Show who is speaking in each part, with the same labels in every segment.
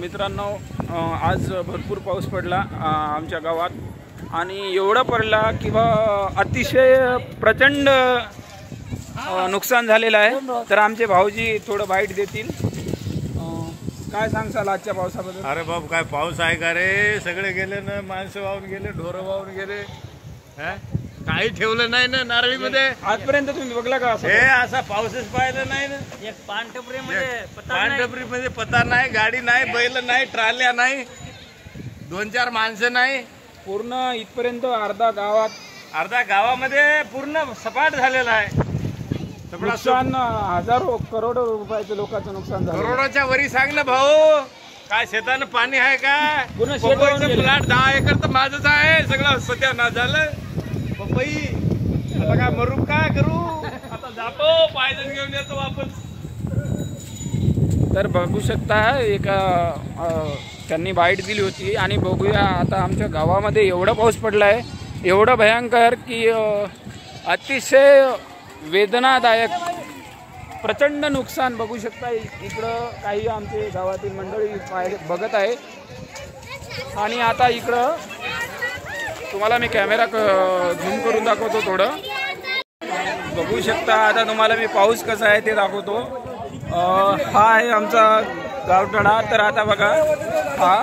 Speaker 1: मित्रांनो, आज भरपूर पाऊस पडला आमच्या गावात आणि एवढा पडला किंवा अतिशय प्रचंड नुकसान झालेलं आहे। तर आमचे भाऊजी थोडं बाईट देतील। काय सांगसाल आजच्या पावसाबद्दल?
Speaker 2: अरे बाप, काय पाऊस आहे का रे? सगळे गेले ना, माणसं वाहून गेले, ढोरं वाहून गेले, काही ठेवलं नाही ना नारळीमध्ये।
Speaker 1: आजपर्यंत तुम्ही बघला का
Speaker 2: हे असा पाऊसच पाहिलं नाही ना।
Speaker 1: एक
Speaker 2: पानटपरीमध्ये पत्ता नाही, गाडी नाही, बैल नाही, ट्राल्या नाही, 2-4 माणसं नाही,
Speaker 1: पूर्ण इथपर्यंत अर्धा
Speaker 2: गावामध्ये पूर्ण सपाट झालेला आहे।
Speaker 1: नुकसान हजारो करोडो रुपयाचं लोकांचं नुकसान झालं।
Speaker 2: करोडोच्या वरी सांग ना भाऊ, काय शेतानं पाणी आहे का?
Speaker 1: पूर्ण
Speaker 2: प्लॉट 10 एकर तर माझंच आहे, सगळं सत्यानाश झालं। पपई आता काय मरू, काय करू? आता जातो, पायदन घेऊन येतो वापस।
Speaker 1: तर बघू शकता एका त्यांनी बाईट दिली होती आणि बघूया आता आमच्या गावामध्ये एवढा पाऊस पडलाय, एवढा भयंकर की अतिशय वेदनादायक प्रचंड नुकसान बघू शकता। इकडं काही आमचे गावातील मंडळी बघत आहे आणि आता इकडं तुम्हाला मी कॅमेरा झूम करून दाखवतो। थोडं बघू शकता आता तुम्हाला मी पाऊस कसा आहे ते दाखवतो। हा आहे आमचा गावठाणा। तर आता बघा, हा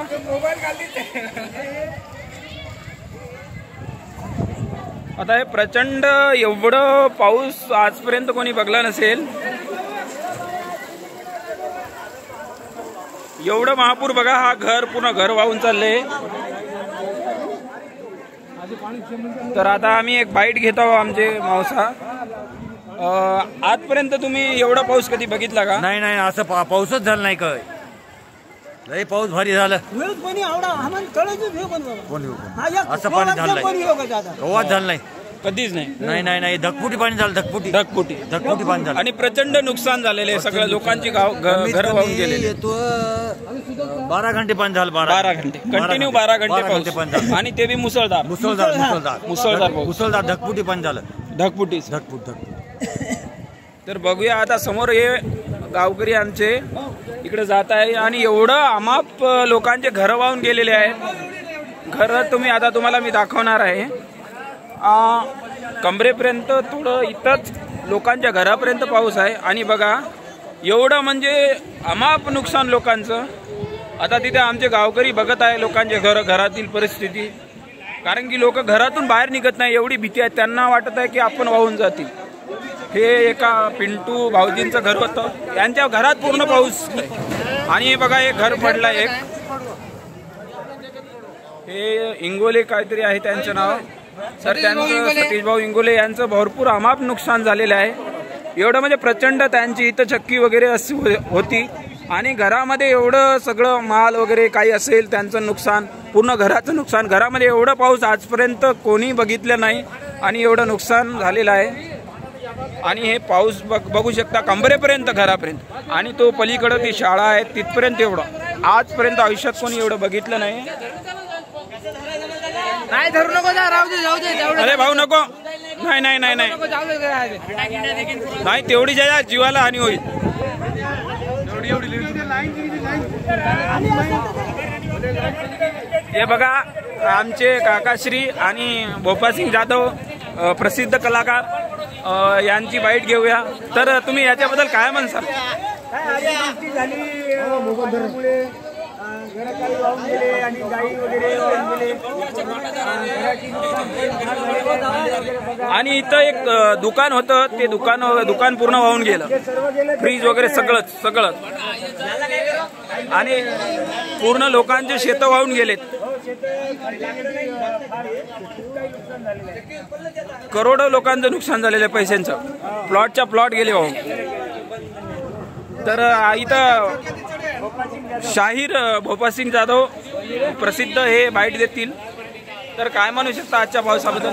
Speaker 1: आता हे प्रचंड एवढं पाऊस आजपर्यंत कोणी बघला नसेल। एवढं महापूर बघा, हा पूर्ण घर वाहून चालले। तर आता आम्ही एक बाईट घेत आहोत आमचे मावसा। आजपर्यंत तुम्ही एवढा पाऊस कधी बघितला का?
Speaker 2: नाही नाही, असं पाऊसच झालं नाही काय। लय पाऊस भारी झालं, असं पाणी झालं नाही, गावात झालं नाही,
Speaker 1: कधीच नाही।
Speaker 2: नाही नाही नाही, धगफुटी पाणी झालं, धगफुटी पाणी झालं
Speaker 1: आणि प्रचंड नुकसान झालेले, सगळ्या लोकांची घर वाहून गेलेले।
Speaker 2: 12 घंटे पाणी झालं, 12
Speaker 1: घंटे कंटिन्यू 12 घंटे पाऊस, आणि ते बी मुसळधार
Speaker 2: धगफुटी पाणी झालं,
Speaker 1: धगफुटी। तर बघूया आता समोर हे गावकरी आमचे इकडे जात आहे आणि एवढं अमाप लोकांचे घर वाहून गेलेले आहेत। घर तुम्हाला मी दाखवणार आहे। कमरेपर्यंत थोडं इथंच लोकांच्या घरापर्यंत पाऊस आहे आणि बघा एवढं म्हणजे अमाप नुकसान लोकांचं। आता तिथे आमचे गावकरी बघत आहे लोकांचे घरातील परिस्थिती, कारण की लोक घरातून बाहेर निघत नाही, एवढी भीती आहे त्यांना। वाटत आहे की आपण वाहून जातील। हे एका पिंटू भाऊजींचं घर होतं, त्यांच्या घरात पूर्ण पाऊस आणि हे बघा एक घर पडलं। एक हे इंगोले काहीतरी आहे त्यांचं नाव, सर त्यांचं सतीश भाऊ इंगोले यांचं भरपूर अमाप नुकसान झालेलं आहे। एवढं म्हणजे प्रचंड त्यांची इथं चक्की वगैरे अशी होती आणि घरामध्ये एवढं सगळं माल वगैरे काही असेल त्यांचं नुकसान, पूर्ण घराचं नुकसान। घरामध्ये एवढं पाऊस आजपर्यंत कोणी बघितलं नाही आणि एवढं नुकसान झालेलं आहे। आणि हे पाऊस बघू शकता कमरेपर्यंत घरापर्यंत, आणि तो पलीकडं ती शाळा आहे तिथपर्यंत एवढं आजपर्यंत आयुष्यात कोणी एवढं बघितलं नाही।
Speaker 3: नाही धरू नको, जाऊ दे।
Speaker 1: अरे भाऊ नको, नाही नाही नाही नाही नाही, तेवढी ज्या जीवाला हानी होईल। हे बघा आमचे काकाश्री आणि भोपासिंग जाधव प्रसिद्ध कलाकार यांची बाईट घेऊया। तर तुम्ही याच्याबद्दल काय म्हणसाल? आणि इथं एक दुकान होतं, ते दुकान पूर्ण वाहून गेलं, फ्रीज वगैरे सगळंच आणि पूर्ण लोकांचे शेतं वाहून गेलेत। करोडो लोकांचं नुकसान झालेलं आहे, पैशांचं प्लॉट गेले वाहून। तर इथं शाहीर भोपासिंग जाधव प्रसिद्ध हे बाईट देतील। तर काय म्हणू शकता आजच्या पावसाबद्दल?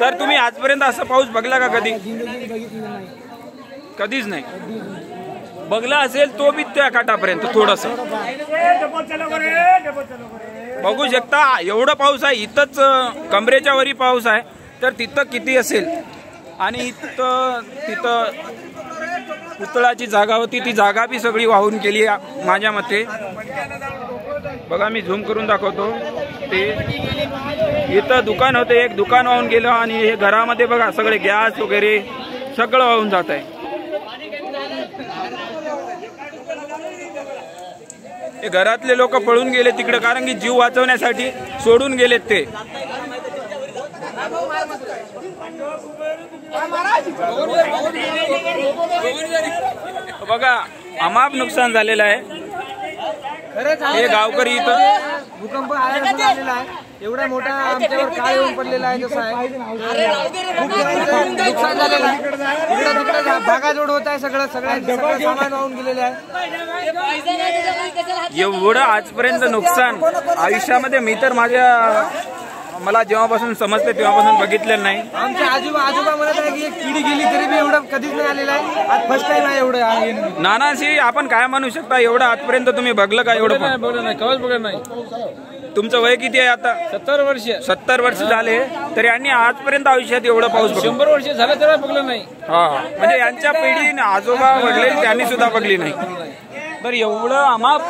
Speaker 1: तर तुम्ही आजपर्यंत असा पाऊस बघला का कधी? कधीच नाही बघला असेल, तो बी त्या काठापर्यंत थोडस बघू शकता। एवढा पाऊस आहे, इथंच कमरेच्या वरी पाऊस आहे, तर तिथं किती असेल आणि तिथं पुतळाची जागा होती, ती जागा बी सगळी वाहून गेली माझ्या मते. बघा मी झूम करून दाखवतो. ते इथं दुकान होतं, एक दुकान वाहून गेलं आणि हे घरामध्ये बघा सगळे गॅस वगैरे सगळं वाहून जात आहे. हे घरातले लोक पळून गेले तिकडे, कारण की जीव वाचवण्यासाठी सोडून गेलेत ते. बघा अमाप नुकसान झालेलं आहे. हे गावकरी इथं
Speaker 3: भूकंप आलेला आहे, एवढा मोठा आमच्यावर काळ येऊन पडलेला आहे. जसं आहे नुकसान झालेलं आहे. इकडे तिकडे भागाजोड होत आहे, सगळं सामान वाहून गेलेलं आहे.
Speaker 1: एवढं आजपर्यंत नुकसान आयुष्यामध्ये मी तर मला जेव्हापासून समजते तेव्हापासून बघितलेलं नाही.
Speaker 3: आमच्या आजोबा म्हणत आहे की एक पिढी गेली तरी बी एवढं कधीच नाही आलेलं आहे. आज फर्स्ट टाइम आहे एवढं.
Speaker 1: नानाशी आपण काय म्हणू शकता, एवढं आजपर्यंत तुम्ही बघलं का? एवढं
Speaker 2: बघलं नाही, कवच बघत नाही.
Speaker 1: तुमचं वय किती आहे आता?
Speaker 2: 70 वर्ष.
Speaker 1: 70 वर्ष झाले तरी यांनी आजपर्यंत आयुष्यात एवढं पाऊस बघितलं.
Speaker 2: 100 वर्ष झालं तेव्हा बघलं नाही.
Speaker 1: हा, म्हणजे यांच्या पिढी आजोबा वडील त्यांनी सुद्धा बघली नाही. तर एवढं अमाप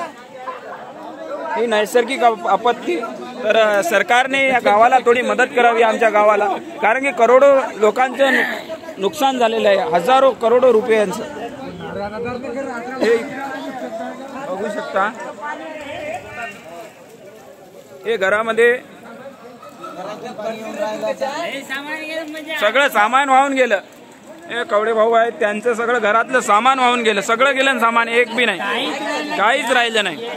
Speaker 1: ही नैसर्गिक आपत्ती. तर सरकारने या गावाला थोडी मदत करावी, आमच्या गावाला, कारण की करोडो लोकांचं नुकसान झालेलं आहे, हजारो करोडो रुपयांचं. हे बघू शकता, हे घरामध्ये सगळं सामान वाहून गेलं. हे कवडे भाऊ आहेत, त्यांचं सगळं घरातलं सामान वाहून गेलं. सगळं गेलं सामान, एक बी नाही, काहीच राहिलं नाही.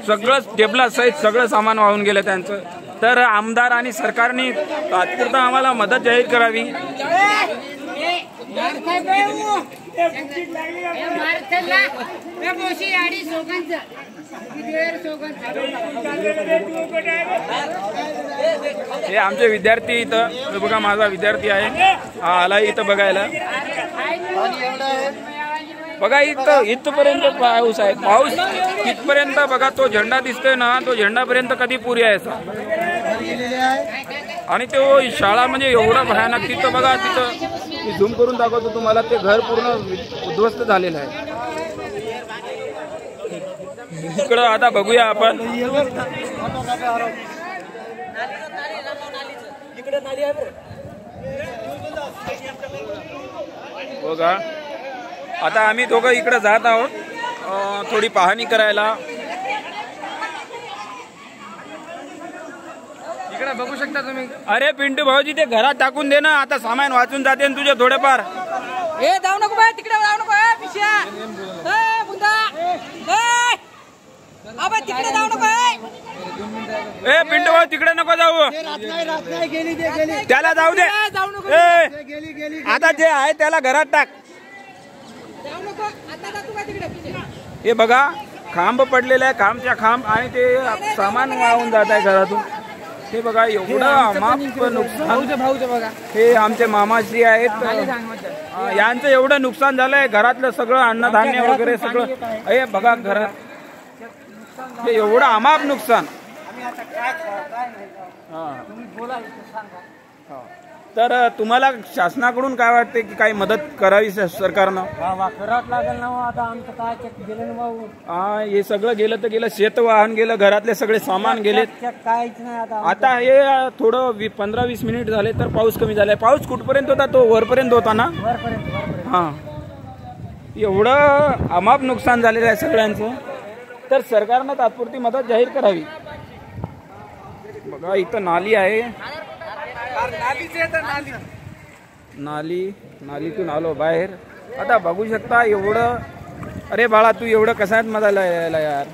Speaker 1: सगळं टेबला सहित सगळं सामान वाहून गेलं त्यांचं. तर आमदार आणि सरकारने तात्पुरता आम्हाला मदत जाहीर करावी. हे आमचे विद्यार्थी इथं बघा, माझा विद्यार्थी आहे हा आला इथं बघायला. बघा इथपर्यंत पाऊस आहे. पाऊस इथपर्यंत बघा, तो झेंडा दिसतोय ना, तो झेंडापर्यंत कधी पुरी यायचा. आणि तो शाळा म्हणजे एवढा भयानक. तिथं बघा, तिथं मी झूम करून दाखवतो तुम्हाला, ते घर पूर्ण उद्ध्वस्त झालेलं आहे. इकडं आता बघूया आपण. बघा आता आम्ही दोघं इकडे जात आहोत थोडी पाहणी करायला.
Speaker 3: इकडे बघू शकता तुम्ही.
Speaker 1: अरे पिंटू भाऊजी, ते घरात टाकून दे ना, आता सामान वाचून जाते तुझे थोडेफार.
Speaker 3: ए जाऊ नको बाय, तिकडे जाऊ नको. पिशा बुंदा, तिकडे जाऊ नको.
Speaker 1: ए पिंटू भाऊ, तिकडे नको जाऊ, त्याला जाऊ दे. आता जे आहे त्याला घरात टाक. हे बघा, खांब पडलेला आहे, खांबच्या खांब, आणि ते सामान वाहून जात आहे घरातून. हे बघा एवढं अमाप नुकसान.
Speaker 3: बघा,
Speaker 1: हे आमचे मामाश्री आहेत, यांचं एवढं नुकसान झालंय. घरातलं सगळं अन्नधान्य वगैरे सगळं. हे बघा घरात हे एवढं अमाप नुकसान. तर तुम्हाला शासनाकडून काय वाटते की काही मदत करावी सरकारनं?
Speaker 3: करावं लागेल ना आता. आमचं काय गेलं ना भाऊ.
Speaker 1: हा, हे सगळं गेलं तर गेलं, शेत वाहन गेलं, घरातले सगळे सामान गेले,
Speaker 3: काहीच नाही आता.
Speaker 1: आता हे थोडं 15-20 मिनिट झाले तर पाऊस कमी झालाय. पाऊस कुठपर्यंत होता? तो वरपर्यंत होता ना. हा, एवढं अमाप नुकसान झालेलं आहे सगळ्यांचं. तर सरकारनं तात्पुरती मदत जाहीर करावी. बघा इथं नाली आहे, नालीतून आलो बाहेर. आता बघू शकता एवढं. अरे बाळा, तू एवढं कशात मजा यायला यार?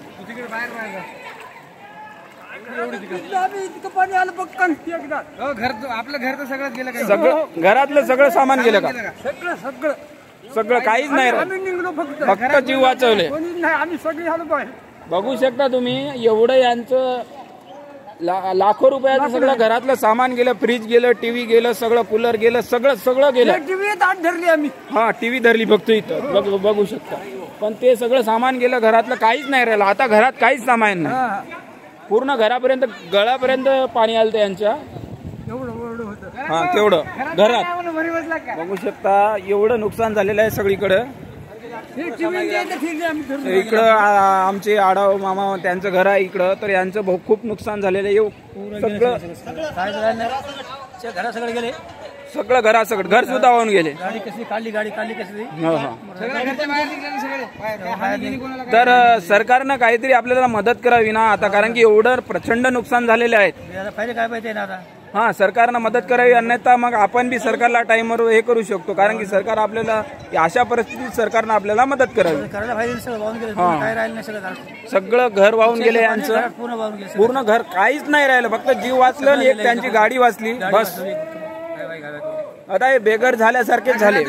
Speaker 3: आपलं घर तर सगळं गेलं.
Speaker 1: सगळं घरातलं सगळं सामान गेलं का? सगळं काहीच नाही, फक्त जीव वाचवले.
Speaker 3: आम्ही सगळे आलो बाहेर.
Speaker 1: बघू शकता तुम्ही, एवढं यांचं लाखो रुपयाचं सगळं घरातलं सामान गेलं. फ्रीज गेलं, टीव्ही गेलं, सगळं कूलर गेलं, सगळं गेलं.
Speaker 3: टीव्ही ताट धरली आम्ही.
Speaker 1: हा, टीव्ही धरली फक्त इथं बघू शकता. पण ते सगळं सामान गेलं, घरातलं काहीच नाही राहिलं. आता घरात काहीच सामान नाही, पूर्ण घरापर्यंत गळापर्यंत पाणी आलं यांच्या.
Speaker 3: एवढं होतं.
Speaker 1: हा तेवढं घरात बघू शकता एवढं नुकसान झालेलं आहे सगळीकडं. इकडं आमचे आडाव मामा त्यांचं घर आहे इकडं, तर यांचं खूप नुकसान झालेलं आहे.
Speaker 3: सगळे गेले,
Speaker 1: सगळं घरासकट घर सुद्धा वाहून गेले.
Speaker 3: गाडी कसली काढली, गाडी काढली कसली.
Speaker 1: तर सरकारनं काहीतरी आपल्याला मदत करावी ना आता, कारण की एवढं प्रचंड नुकसान झालेले आहेत.
Speaker 3: पहिले काय पाहिजे ना आता.
Speaker 1: हा सरकारनं मदत करावी, अन्यथा मग आपण बी सरकारला टाइमवर हे करू शकतो, कारण की सरकार आपल्याला अशा परिस्थितीत सरकारनं आपल्याला मदत करावी.
Speaker 3: करायला पाहिजे, सगळं वाहून गेले, काय राहिलं नाही सगळं.
Speaker 1: सगळं घर वाहून गेले यांचं,
Speaker 3: पूर्ण वाहून गेले,
Speaker 1: पूर्ण घर काहीच नाही राहिलं, फक्त जीव वाचलं आणि एक त्यांची गाडी वाचली बस. आता हे बेघर झाल्यासारखेच झाले.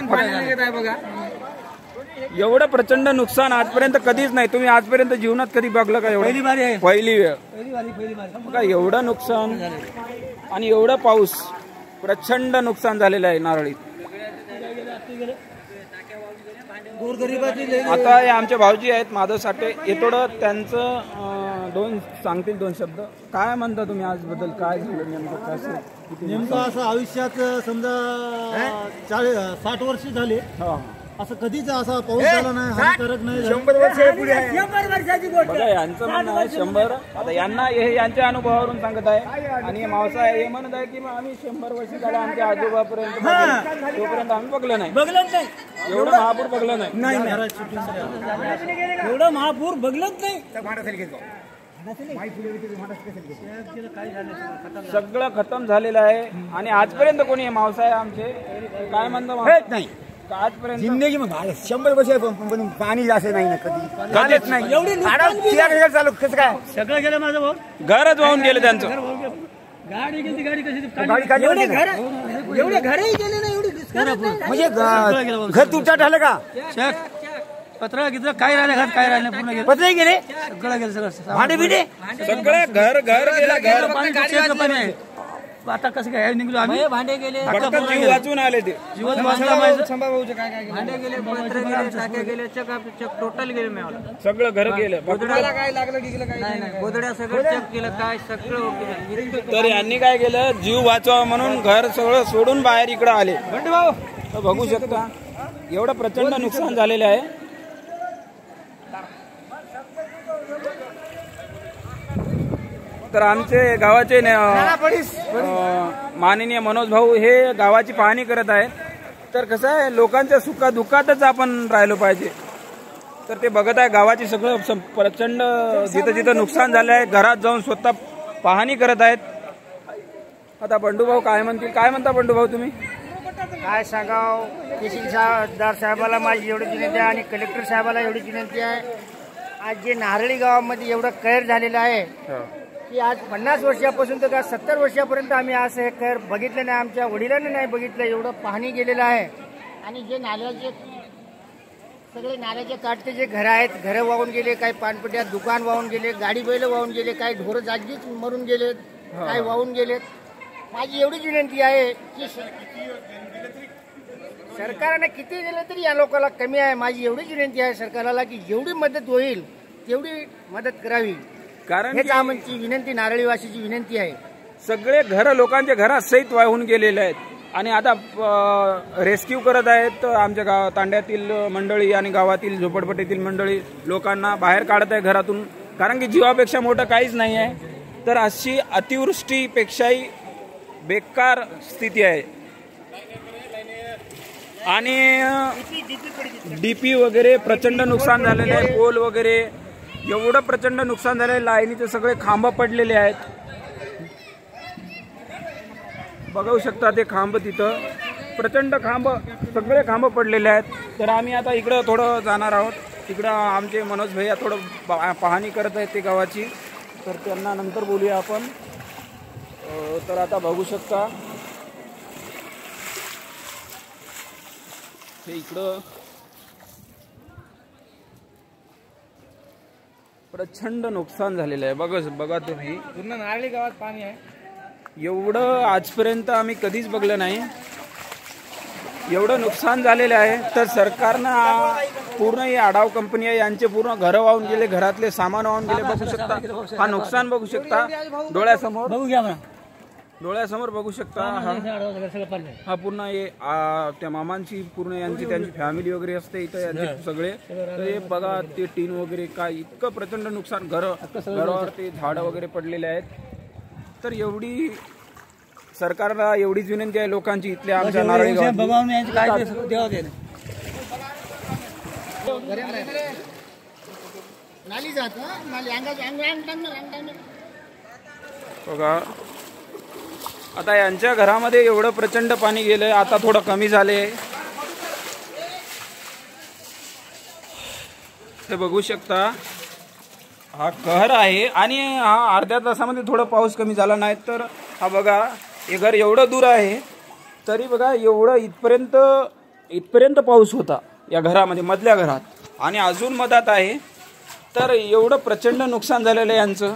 Speaker 1: एवढं प्रचंड नुकसान आजपर्यंत कधीच नाही. तुम्ही आजपर्यंत जीवनात कधी बघलं का?
Speaker 3: पहिली बारी आहे,
Speaker 1: पहिली वेळ
Speaker 3: पहिली बारी.
Speaker 1: बघा एवढं नुकसान आणि एवढं पाऊस, प्रचंड नुकसान झालेलं आहे नारळीत. आता हे आमचे भाऊजी आहेत माधव साठे, हे थोडं त्यांचं सांगतील दोन शब्द. काय म्हणता तुम्ही आज बद्दल, काय झालं नेमकं? कसं
Speaker 4: नेमकं असं आयुष्यात समजा 60 वर्ष झाले, असं कधीच असा पाऊस झाला नाही, हानिकारक नाही.
Speaker 3: 100 वर्षाची गोष्ट.
Speaker 1: बघा यांचं म्हणणं आहे 100. आता यांना हे यांच्या अनुभवावरून सांगत आहे, आणि मावसा हे म्हणत आहे की आम्ही 100 वर्ष झालं आमच्या आजोबापर्यंत तोपर्यंत आम्ही बघलं नाही, एवढं महापूर बघलं नाही.
Speaker 3: एवढं महापूर बघलंच नाही.
Speaker 1: सगळं खतम झालेलं आहे. आणि आजपर्यंत कोणी मावसा आहे आमचे काय म्हणतो
Speaker 4: नाही
Speaker 1: आजपर्यंत
Speaker 4: जिंदगी मग 100 वर्ष पण पाणी असं नाही ना कधीच नाही.
Speaker 3: एवढी
Speaker 4: चालू कसं काय
Speaker 3: सगळं गेलं माझं भाऊ.
Speaker 1: घरच वाहून गेलं त्यांचं.
Speaker 3: गाडी गेली, गाडी कशी
Speaker 4: गाडी काढली
Speaker 3: एवढे घरही गेले ना, एवढी
Speaker 4: म्हणजे घर तुमच्या झालं का?
Speaker 3: पत्र गित्र काय राहिलं, घरात काय राहिलं, पूर्ण गेलं,
Speaker 4: पत्र गेले,
Speaker 3: सगळं गेलं, सगळं
Speaker 4: भांडे बिडे
Speaker 1: सगळं घर गेलं. घर
Speaker 3: पाणी आहे. आता कसं काय निघलो आम्ही. भांडे गेले,
Speaker 1: फक्त जीव वाचून आले ते.
Speaker 3: जीवन वाचला माझं.
Speaker 5: भांडे गेले, पत्र गेले, टाके गेले, चक टोटल गेले. मी
Speaker 1: सगळं घर गेलं.
Speaker 3: काय लागलं टिकलं काय
Speaker 5: नाही, गोदड्या सगळं चेक केलं, काय सगळं ओके.
Speaker 1: तर यांनी काय केलं, जीव वाचवा म्हणून घर सगळं सोडून बाहेर इकडं आले. तर बघू शकता एवढं प्रचंड नुकसान झालेलं आहे. तर आमचे गावाचे माननीय मनोज भाऊ हे गावाची पाहणी करत आहेत. तर कसं आहे, लोकांच्या सुखादुःखातच आपण राहिलो पाहिजे. तर ते बघत आहे गावाची सगळं प्रचंड जिथं जिथं नुकसान झालं आहे, घरात जाऊन स्वतः पाहणी करत आहेत. आता बंडूभाऊ काय म्हणतील, काय म्हणता बंडूभाऊ तुम्ही?
Speaker 6: काय सांगाव, तहसीलदार साहेबाला माझी एवढी विनंती आहे आणि कलेक्टर साहेबाला एवढी विनंती आहे. आज जे नारळी गावामध्ये एवढं कैर झालेलं आहे की आज 50 वर्षापासून तर का 70 वर्षापर्यंत आम्ही असं हे कैर बघितलं नाही, आमच्या वडिलांनी नाही बघितलं. एवढं पाहणी गेलेलं आहे. आणि जे नाल्याचे सगळे नाल्याच्या काठचे जे घरं आहेत, घरं वाहून गेले, काही पानपट्या दुकान वाहून गेले, गाडी बैल वाहून गेले, काही ढोरं जागीच मरून गेलेत, काही वाहून गेलेत. माझी एवढीच विनंती आहे की सरकारने किती दिलं तरी या लोकांना कमी आहे. माझी एवढीच विनंती आहे सरकारला की जेवढी मदत होईल तेवढी मदत करावी.
Speaker 1: कारण
Speaker 6: हेच आमची विनंती, नारळीवासीची विनंती आहे.
Speaker 1: सगळे घर लोकांच्या घरात सहित वाहून गेलेले आहेत. आणि आता रेस्क्यू करत आहेत आमच्या तांड्यातील मंडळी आणि गावातील झोपडपट्टीतील मंडळी. लोकांना बाहेर काढत आहे घरातून, कारण की जीवापेक्षा मोठं काहीच नाही आहे. तर अशी अतिवृष्टीपेक्षाही बेकार स्थिती आहे. आणि डीपी वगैरे प्रचंड नुकसान झालेले आहे. पोल वगैरे एवढं प्रचंड नुकसान झालं आहे. लाईनीचे सगळे खांब पडलेले आहेत. बघू शकता ते खांब, तिथं प्रचंड खांब, सगळे खांब पडलेले आहेत. तर आम्ही आता इकडं थोडं जाणार आहोत. तिकडं आमचे मनोज भैया थोडं पाहणी करत आहेत ते गावाची, तर त्यांना नंतर बोलूया आपण. तर आता बघू शकता हे इकडं प्रचंड नुकसान झालेलं आहे. बघा तुम्ही,
Speaker 3: पूर्ण नारळी गावात पाणी आहे.
Speaker 1: एवढं आजपर्यंत आम्ही कधीच बघलं नाही. एवढं नुकसान झालेलं आहे. तर सरकारनं पूर्ण ही आढाव कंपनी आहे, यांचे पूर्ण घरं वाहून गेले, घरातले सामान वाहून गेले. बघू शकता हा नुकसान, बघू शकता डोळ्यासमोर.
Speaker 3: बघू घ्या म्हणा.
Speaker 1: डोळ्यासमोर बघू शकता हा पूर्ण हे त्या मामांची पूर्ण यांची त्यांची फॅमिली वगैरे असते इथं यांचे सगळे. तर हे बघा ते टीन वगैरे काय इतकं प्रचंड नुकसान, घरावर ते झाडं वगैरे पडलेले आहेत. तर एवढी सरकारला एवढीच विनंती आहे लोकांची इथल्या आमच्या नारळी बघा. आता यांच्या घरामध्ये एवढं प्रचंड पाणी गेलंय, आता थोडं कमी झाले. ते बघू शकता हा घर आहे आणि हा अर्ध्या तासामध्ये थोडा पाऊस कमी झाला नाही तर हा बघा हे घर एवढं दूर आहे तरी बघा एवढं इथपर्यंत पाऊस होता या घरामध्ये, मधल्या घरात, आणि अजून मधात आहे. तर एवढं प्रचंड नुकसान झालेलं आहे यांचं.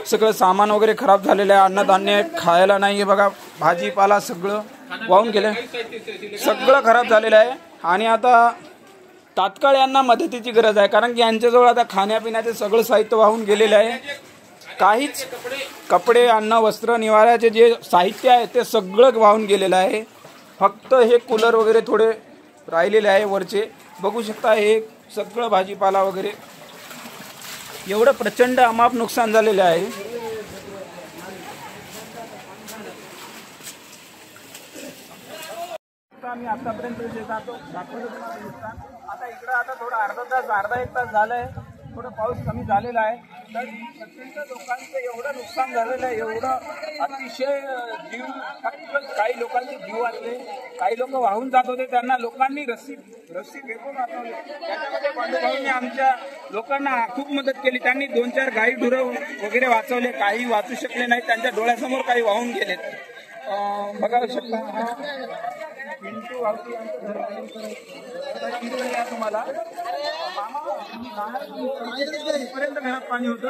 Speaker 1: सगळं सामान वगैरे खराब झालेलं आहे, अन्नधान्य खायला नाही आहे बघा, भाजीपाला सगळं वाहून गेलं, सगळं खराब झालेलं आहे. आणि आता तात्काळ यांना मदतीची गरज आहे कारण की यांच्याजवळ आता खाण्यापिण्याचे सगळं साहित्य वाहून गेलेलं आहे. काहीच कपडे, अन्न, वस्त्र, निवाऱ्याचे जे साहित्य आहे ते सगळं वाहून गेलेलं आहे. फक्त हे कूलर वगैरे थोडे राहिलेले आहे वरचे, बघू शकता. हे सगळं भाजीपाला वगैरे एवढं प्रचंड अमाप नुकसान झालेलं आहे. आम्ही आतापर्यंत जे दाखवतो तुम्हाला नुकसान. आता इकडं आता थोडं अर्धा एक तास झालंय, थोडं पाऊस कमी झालेला आहे. तर प्रचंड लोकांचं एवढं नुकसान झालेलं आहे, एवढं अतिशय जीव, काही लोकांचे जीव वाचले, काही लोक वाहून जात होते, त्यांना लोकांनी रस्सी फेकून वाचवले. त्याच्यामध्ये बंधुभाऊंनी आमच्या लोकांना खूप मदत केली. त्यांनी 2-4 गाई ढुरं वगैरे वाचवले, काही वाचू शकले नाही, त्यांच्या डोळ्यासमोर काही वाहून गेलेत. बघा शकता पिंटू वावती तुम्हाला इथपर्यंत घरात पाणी होतं.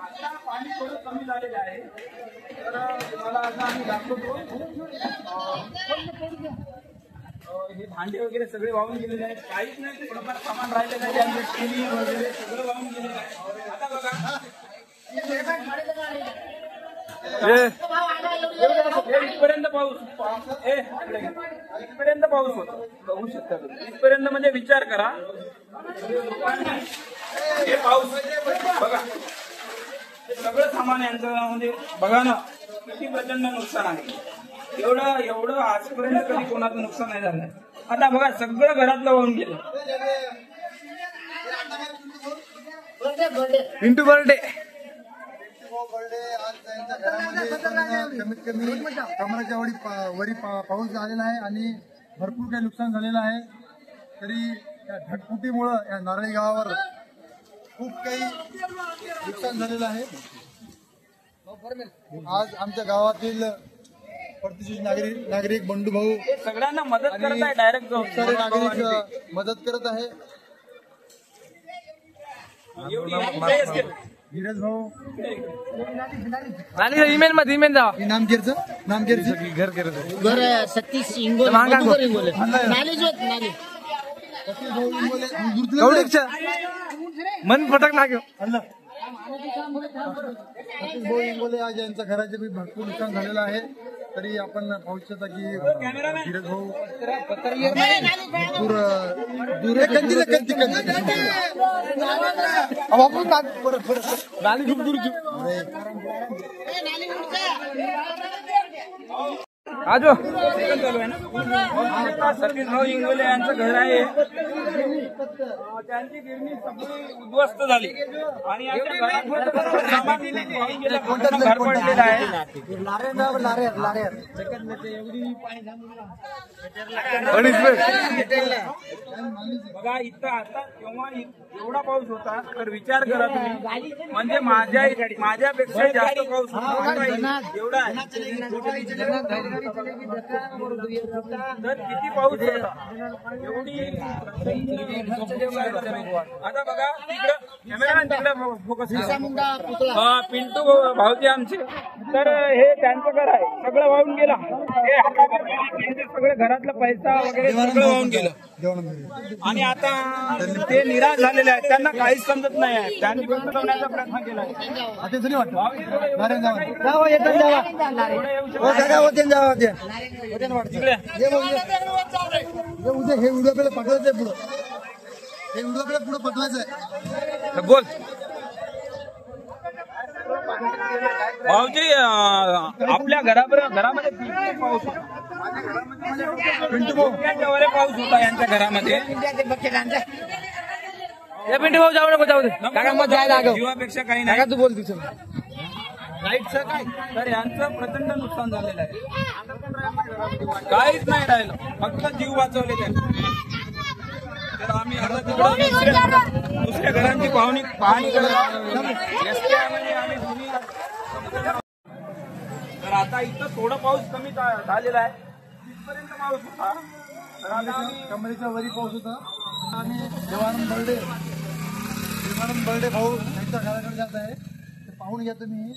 Speaker 1: आता पाणी थोडं कमी झालेलं आहे. तर तुम्हाला आता आम्ही दाखवतो हे भांडे वगैरे सगळे वाहून गेलेले आहेत, काहीच नाही, थोडंफार सामान राहिलेलं आहे, टीव्ही वगैरे सगळं वाहून गेलेलं आहे. आता बघा इथपर्यंत पाऊस होतो, बघू शकता तुम्ही. इथपर्यंत म्हणजे विचार करा, हे पाऊस बघा, हे सगळं सामान यांचं म्हणजे बघा ना किती प्रचंड नुकसान आहे. एवढं आजपर्यंत कधी कोणाचं नुकसान नाही झालं. आता बघा सगळं घरातलं वाहून गेलं.
Speaker 3: पिंटू बर्डे
Speaker 4: आज त्यांच्या घरामध्ये कमीत कमी कमराच्या वरी पाऊस झालेला आहे आणि भरपूर काही नुकसान झालेलं आहे. तरी या ढगफुटीमुळं या नारळी गावावर खूप काही नुकसान झालेलं आहे. आज आमच्या गावातील प्रतिष्ठित नागरिक बंडूभाऊ
Speaker 1: सगळ्यांना मदत करत आहे, डायरेक्ट
Speaker 4: सारे नागरिक मदत करत आहे. धीरज भाऊ
Speaker 3: ईमेल मध्ये ईमेल जा
Speaker 4: नामकेरचं घर करत
Speaker 6: सतीश
Speaker 3: मन फटक ना घेऊ.
Speaker 4: सतीश भाऊ इंगोले आज यांच्या घराचे बी भरपूर नुकसान झालेलं आहे. तरी आपण पाहू शकता की धीरज भाऊ भरपूर दूर
Speaker 3: नाली खूप दूर आजो
Speaker 1: चालू आहे ना. सतीश भाऊ इंगोले यांचं घर आहे, त्यांची गिरणी सगळी उद्ध्वस्त झाली आणि घर पडलेलं आहे. बघा इथं आता तेव्हा एवढा पाऊस होता तर विचार करा तुम्ही, म्हणजे माझ्यापेक्षा जास्त पाऊस एवढा आहे. तर किती पाऊस होता एवढी. आता बघा तिकडं कॅमेरामॅन तिकडे फोकस, पिंटू भाऊजी आमचे तर हे त्यांचं घर आहे, सगळं वाहून गेलं. हे त्यांचे सगळे घरातला पैसा वगैरे सगळं वाहून गेलं आणि आता ते निराश झालेले आहेत. त्यांना काहीच समजत नाही आहे. त्यांनी बसवण्याचा प्रयत्न केला
Speaker 4: उद्या हे व्हिडिओ आपल्याला पाठवायचं आहे, पुढं हे व्हिडिओ आपल्याला पुढे पाठवायचं आहे.
Speaker 1: बोल भाऊजी, आपल्या घरामध्ये पाऊस होता. पाऊस होता यांच्या घरामध्ये.
Speaker 3: पिंटू भाऊ जाऊ नको, जाऊ दे काका, मग जायला
Speaker 1: जीवापेक्षा काही नाही.
Speaker 3: तू बोल तिथं.
Speaker 1: लाईटचं काय, तर यांचं प्रचंड नुकसान झालेलं आहे. काहीच नाही राहिलं, फक्त जीव वाचवले त्यांनी. तर आम्ही आता तिकडं दुसऱ्या घरांची पाहणी करत आहोत. तर आता इथं थोडं पाऊस कमी झालेला आहे. तिथपर्यंत पाऊस होता. तर आता आम्ही
Speaker 4: कमरेच्या वरी पाऊस होता आणि देवानंद बर्डे भाऊ त्यांच्या घराकडे जात आहे. ते पाहून घ्या तुम्ही.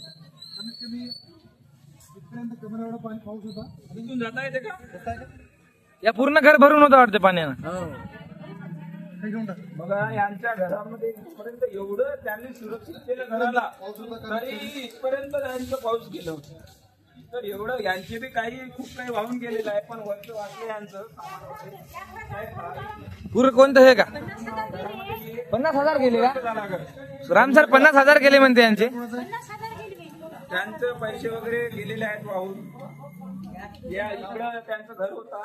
Speaker 4: कमीत कमी इथपर्यंत कमरे एवढा पाऊस होता.
Speaker 1: इथून जाता येते का?
Speaker 3: या पूर्ण घर भरून होतं वाटतं पाण्यानं.
Speaker 1: बघा यांच्या घरामध्ये इथपर्यंत एवढं त्यांनी सुरक्षित केलं घराला, तरी इथपर्यंत त्यांचं पाऊस गेलं होतं. तर एवढं यांचे बी खूप काही वाहून गेलेलं आहे. पण वरचं वाचलं यांचं
Speaker 3: पूर्ण कोणतं हे का 50,000 गेले का राम सर? 50,000 गेले म्हणते यांचे.
Speaker 1: त्यांचं पैसे वगैरे गेलेले आहेत वाहून. या इकडं त्यांचं घर होता.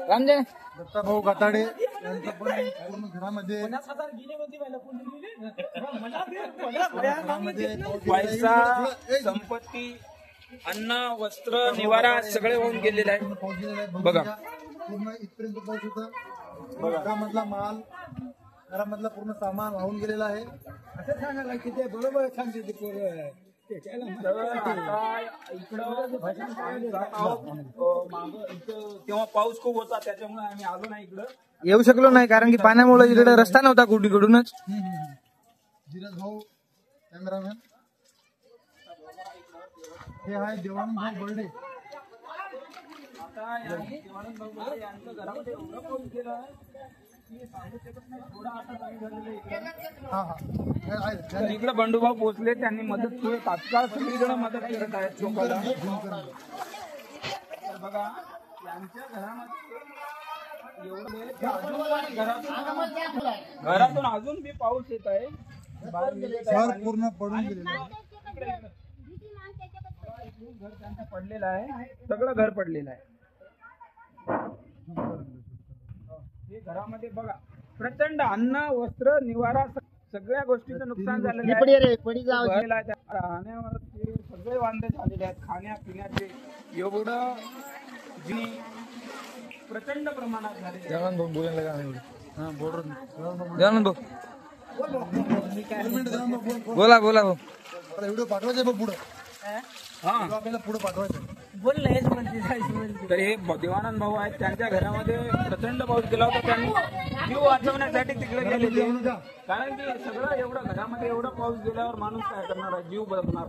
Speaker 3: रामजय
Speaker 4: दत्ताभाऊ गाताडे यांचं पण पूर्ण घरामध्ये
Speaker 1: पैसा, संपत्ती, अन्न, वस्त्र, निवारा सगळे होऊन गेलेले आहे.
Speaker 4: पाऊस गेलेला आहे.
Speaker 1: बघा.
Speaker 4: पूर्ण इथपर्यंत पाऊस होता. घरामधला माल, घरामधला पूर्ण सामान वाहून गेलेला आहे. असं सांगायला की ते बरोबर सांगते ते
Speaker 1: तेव्हा पाऊस खूप होता, त्याच्यामुळे आम्ही आलो नाही इकडं.
Speaker 3: येऊ शकलो नाही कारण की पाण्यामुळे इकडे रस्ता नव्हता कुठूनच.
Speaker 4: धीरज भाऊ कॅमेरामॅन. हे आहे देवानंद भाऊ बर्डे.
Speaker 1: आता देवानंद भाऊ यांच्या घरामध्ये एवढं पाऊस गेला की सांगू शकत नाही. थोडा आता कमी झालेला आहे. तर इकडे बंडूभाऊ पोहोचले, त्यांनी मदत तात्काळ सगळीजण मदत करत आहेत लोकांना. तर बघा यांच्या घरामध्ये घरातून अजून बी पाऊस येत आहे.
Speaker 4: घर पूर्ण पडून गेलेलं आहे.
Speaker 1: घर त्यांचं पडलेलं आहे, सगळं घर पडलेलं आहे. हे घरामध्ये बघा प्रचंड अन्न, वस्त्र, निवारा सगळ्या गोष्टीचं नुकसान झालेलं आहे. राहण्यावर सगळे वांदे झालेले आहेत. खाण्यापिण्याचे एवढं प्रचंड प्रमाणात झाले.
Speaker 3: देवानंद भाऊ बोला बोला भाऊ.
Speaker 4: व्हिडिओ पाठवायचा आहे पुढे. आपल्याला पुढे पाठवायचं.
Speaker 1: तर हे देवानंद भाऊ आहेत, त्यांच्या घरामध्ये प्रचंड पाऊस गेला होता. त्यांनी जीव वाचवण्यासाठी तिकडे गेले ते. कारण की सगळं एवढं घरामध्ये एवढा पाऊस गेल्यावर माणूस काय करणार आहे, जीव बदलणार.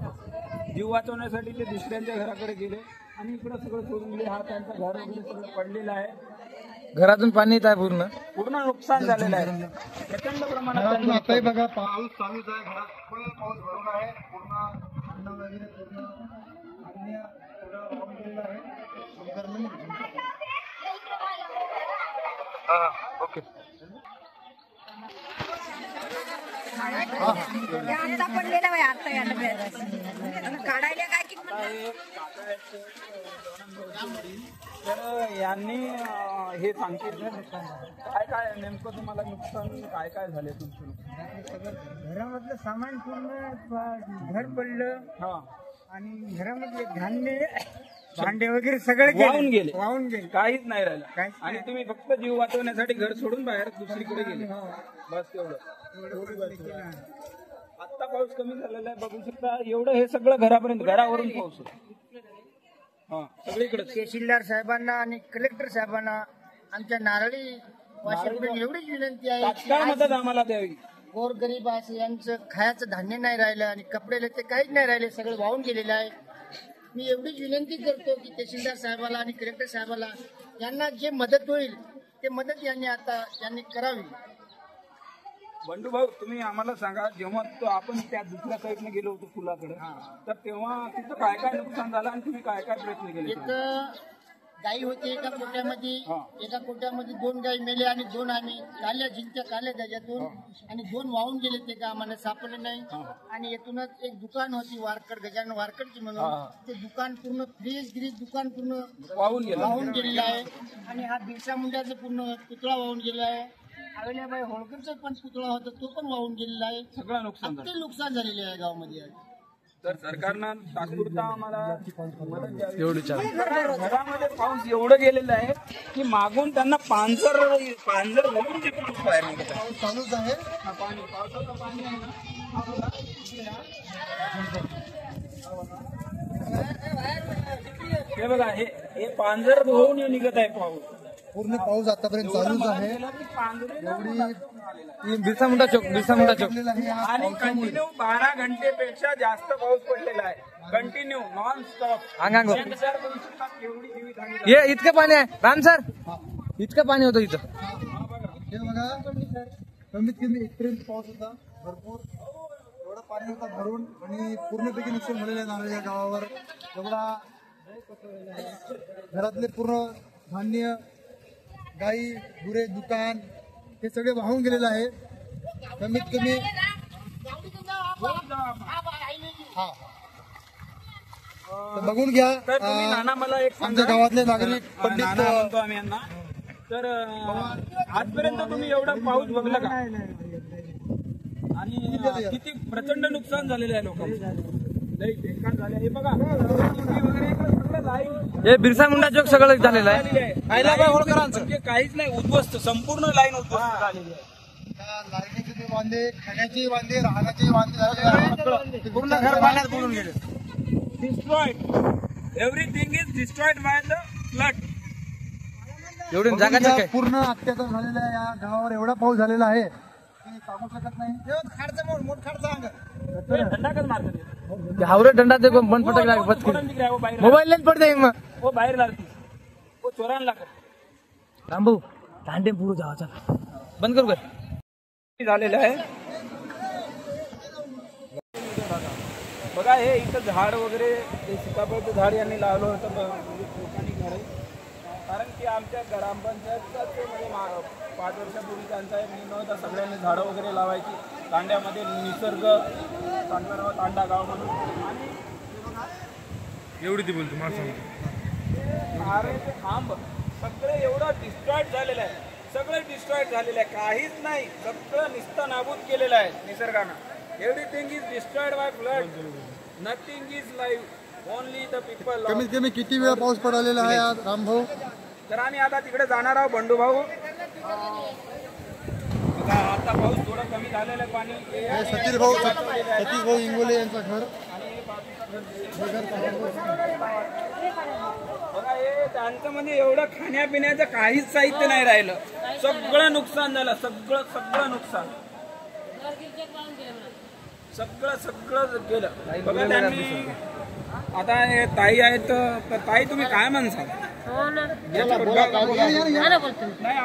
Speaker 1: जीव वाचवण्यासाठी ते दुसऱ्यांच्या घराकडे गेले आणि इकडं सगळं सोडून गेले. हा त्यांचं घर वगैरे सगळं पडलेलं आहे.
Speaker 3: घरातून पाणी येत आहे
Speaker 1: पूर्ण नुकसान झालेलं आहे प्रचंड प्रमाणात.
Speaker 4: आताही बघा पाऊस चालूच आहे. घरात फुल पाऊस भरून आहे. पूर्ण अन्न वगैरे पूर्ण धान्य सगळं वाहून गेलेलं आहे.
Speaker 3: ओके.
Speaker 7: आता पडलेला आहे. आता काढायला काय किंमत.
Speaker 1: तर यांनी हे सांगितलं काय काय नेमकं तुम्हाला नुकसान काय काय झाले तुमचं?
Speaker 6: घरामधलं सामान पूर्ण घर पडलं.
Speaker 1: हा.
Speaker 6: आणि घरामधले धान्य, भांडे वगैरे सगळे
Speaker 1: वाहून गेले.
Speaker 6: वाहून गेले.
Speaker 1: काहीच नाही राहिलं. आणि तुम्ही फक्त जीव वाचवण्यासाठी घर सोडून बाहेर दुसरीकडे गेले. बस तेवढं. आता पाऊस कमी झालेला आहे, बघू शकता. एवढं हे सगळं घरापर्यंत, घरावरून पाऊस होता. हा, सगळीकडे.
Speaker 6: तहसीलदार साहेबांना आणि कलेक्टर साहेबांना आमच्या नारळी वाशिमकडून एवढीच विनंती आहे की
Speaker 1: तात्काळ मदत आम्हाला द्यावी.
Speaker 6: गोरगरीब असं यांचं खायचं धान्य नाही राहिलं आणि कपडे ते काहीच नाही राहिले, सगळं वाहून गेलेलं आहे. मी एवढीच विनंती करतो की तहसीलदार साहेबाला आणि कलेक्टर साहेबाला यांना जे मदत होईल ते मदत यांनी करावी.
Speaker 1: बंडू भाऊ, तुम्ही आम्हाला सांगा, जेव्हा तो आपण त्या दुसऱ्या साईडने गेलो होतो पुलाकडे, तर तेव्हा तिथं काय काय नुकसान झालं आणि तुम्ही काय काय प्रयत्न केले?
Speaker 6: एक गाई होती एका कोट्यामध्ये 2 गाई मेले आणि 2 आम्ही जिंकत्या काढल्या त्याच्यातून आणि 2 वाहून गेले. ते का आम्हाला सापडले नाही. आणि येथूनच एक दुकान होती गजानन वारकडची म्हणून, ते दुकान पूर्ण फ्रीज दुकान पूर्ण वाहून गेलेलं आहे. आणि हा बिरसा मुंड्याचा पूर्ण पुतळा वाहून गेलेला आहे. अहिल्याबाई होळकरचा पण पुतळा होता, तो पण वाहून गेलेला आहे.
Speaker 1: सगळं
Speaker 6: नुकसान झालेले आहे गावामध्ये.
Speaker 1: तर सरकारनं तात्पुरता आम्हाला मदत द्यावी. घरामध्ये पाऊस एवढं गेलेलं आहे की मागून त्यांना पांजर घालून ते पाऊस बाहेर निघत आहे.
Speaker 4: चालूच आहे.
Speaker 1: पावसाचं पाणी आहे ना, हे बघा, हे पांजर धुवून निघत आहे पाऊस.
Speaker 4: पूर्ण पाऊस आतापर्यंत चालूच आहे.
Speaker 3: बिरसा मुंडा चौक
Speaker 1: आणि कंटिन्यू 12 घंटेपेक्षा जास्त पाऊस पडलेला आहे. Continue non stop.
Speaker 3: हे इतकं पाणी आहे राम सर, इतकं पाणी होतं इथं.
Speaker 4: हे बघा, कमीत कमी 1 पर्यंत पाऊस होता भरपूर. एवढं पाणी होतं भरून आणि पूर्णपैकी नुकसान झालेलं आहे नारळ या गावावर. एवढा घरातले पूर्ण धान्य, गाई गुरे, दुकान हे सगळे वाहून गेलेलं आहे. कमीत कमी बघून घ्या.
Speaker 1: तर तुम्ही नाना मला एक
Speaker 4: आमच्या गावातले नागरिक पंडित
Speaker 1: म्हणतो आम्ही यांना, तर आजपर्यंत तुम्ही एवढा पाऊस बघला का? आणि किती प्रचंड नुकसान झालेलं आहे लोकांचं. लई बेकार झाले. हे बघा, वगैरे सगळं लाईन,
Speaker 3: हे बिरसा मुंडा चौक सगळं झालेलं आहे.
Speaker 1: म्हणजे काहीच नाही, उद्ध्वस्त, संपूर्ण लाईन उद्ध्वस्त झालेली आहे.
Speaker 4: लाईनीचे वांदे, खाण्याचे वांदे, राहण्याचे वांदे झाले.
Speaker 3: पूर्ण घर पाण्यात बुडून गेले.
Speaker 1: Destroyed, everything is destroyed by the flood.
Speaker 3: एवढी जागा
Speaker 4: पूर्ण अत्याचार झालेला आहे या गावावर. एवढा पाऊस झालेला आहे की सांगू शकत नाही.
Speaker 3: हावरे दंडा ते बंद पटक मोबाईल नाही पडते मग
Speaker 1: वो बाहेर लागते, वो चोरांना लागत.
Speaker 3: रामभाऊ दांडे पुढे जायचा बंद करू काय
Speaker 1: झालेलं आहे. बघा, हे इथं झाड वगैरे, ते सीताफळचं झाड यांनी लावलं होतं लोकांनी घरी. कारण की आमच्या ग्रामपंचायतच म्हणजे 5 वर्षापूर्वी त्यांचा एक निर्णय होता, सगळ्यांनी झाडं वगैरे लावायची. तांड्यामध्ये निसर्ग तांडा गाव म्हणून. आणि
Speaker 2: एवढी ती बोलतो मला
Speaker 1: नारळाचे खांब सगळे एवढं डिस्ट्रॉइड झालेलं आहे. सगळं डिस्ट्रॉइड झालेलं आहे. काहीच नाही, सगळं निस्ता नाबूद केलेलं आहे निसर्गानं. Everything is destroyed bye flood. Nothing is live, only the people.
Speaker 4: कमीत कमी किती वेळा पाऊस पडलेला आहे आज रामभाऊ?
Speaker 1: तर आम्ही आता तिकडे जाणार आहोत बंडू भाऊ. आता पाऊस थोडा कमी झालेला आहे. पाणी
Speaker 4: सतीश भाऊ इंगोले यांचं घर.
Speaker 1: बघा, हे त्यांचं म्हणजे एवढं खाण्यापिण्याचं काहीच साहित्य नाही राहिलं. सगळं नुकसान झालं. सगळं नुकसान, सगळं गेलं. बघा, त्यांनी आता हे ताई आहेत, तर ताई तुम्ही काय म्हणसाल?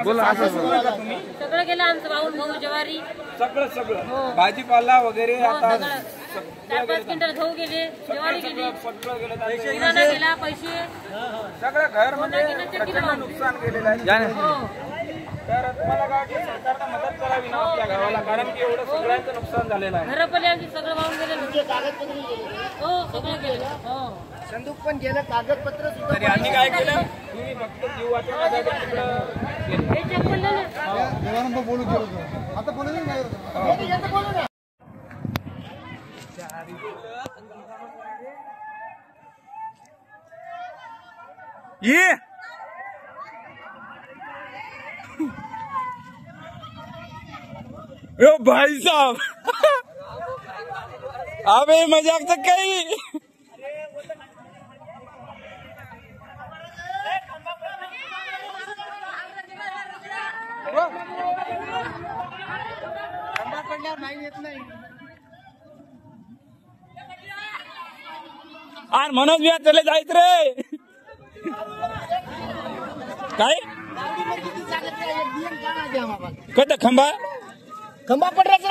Speaker 3: बोला.
Speaker 8: सगळं गेलं आमचं, बाऊल गहू ज्वारी
Speaker 1: सगळं भाजीपाला वगैरे. आता
Speaker 8: 4-5 क्विंटल गहू गेले, ज्वारी गेली,
Speaker 1: सगळं गेलं.
Speaker 8: किराणा गेला, पैसे
Speaker 1: सगळं घर म्हणजे प्रचंड नुकसान गेलेलं आहे. तर तुम्हाला काय वाटतं, सरकारनं मदत करावी ना आपल्या गावाला? कारण की एवढं सगळ्यांचं नुकसान झालेलं आहे.
Speaker 8: घरं पडले आमची, सगळं वाहून गेले. हो, सगळं गेलं. हो,
Speaker 6: संदूक पण गेलं, कागदपत्र सुद्धा.
Speaker 1: तर यांनी काय केलं, तुम्ही फक्त जीव वाचवण्यासाठी तिकडं
Speaker 8: हे चेक पडलं ना.
Speaker 4: देवानंद बोलू केलं आता बोलू नाही.
Speaker 1: ये ओ भाई साहब, अबे मजाक तो कहीं.
Speaker 6: पडल्यावर नाही येत नाही.
Speaker 1: आणि मनोज बिया चले जायच रे काय कत खंबा
Speaker 6: खंबा पडरायचा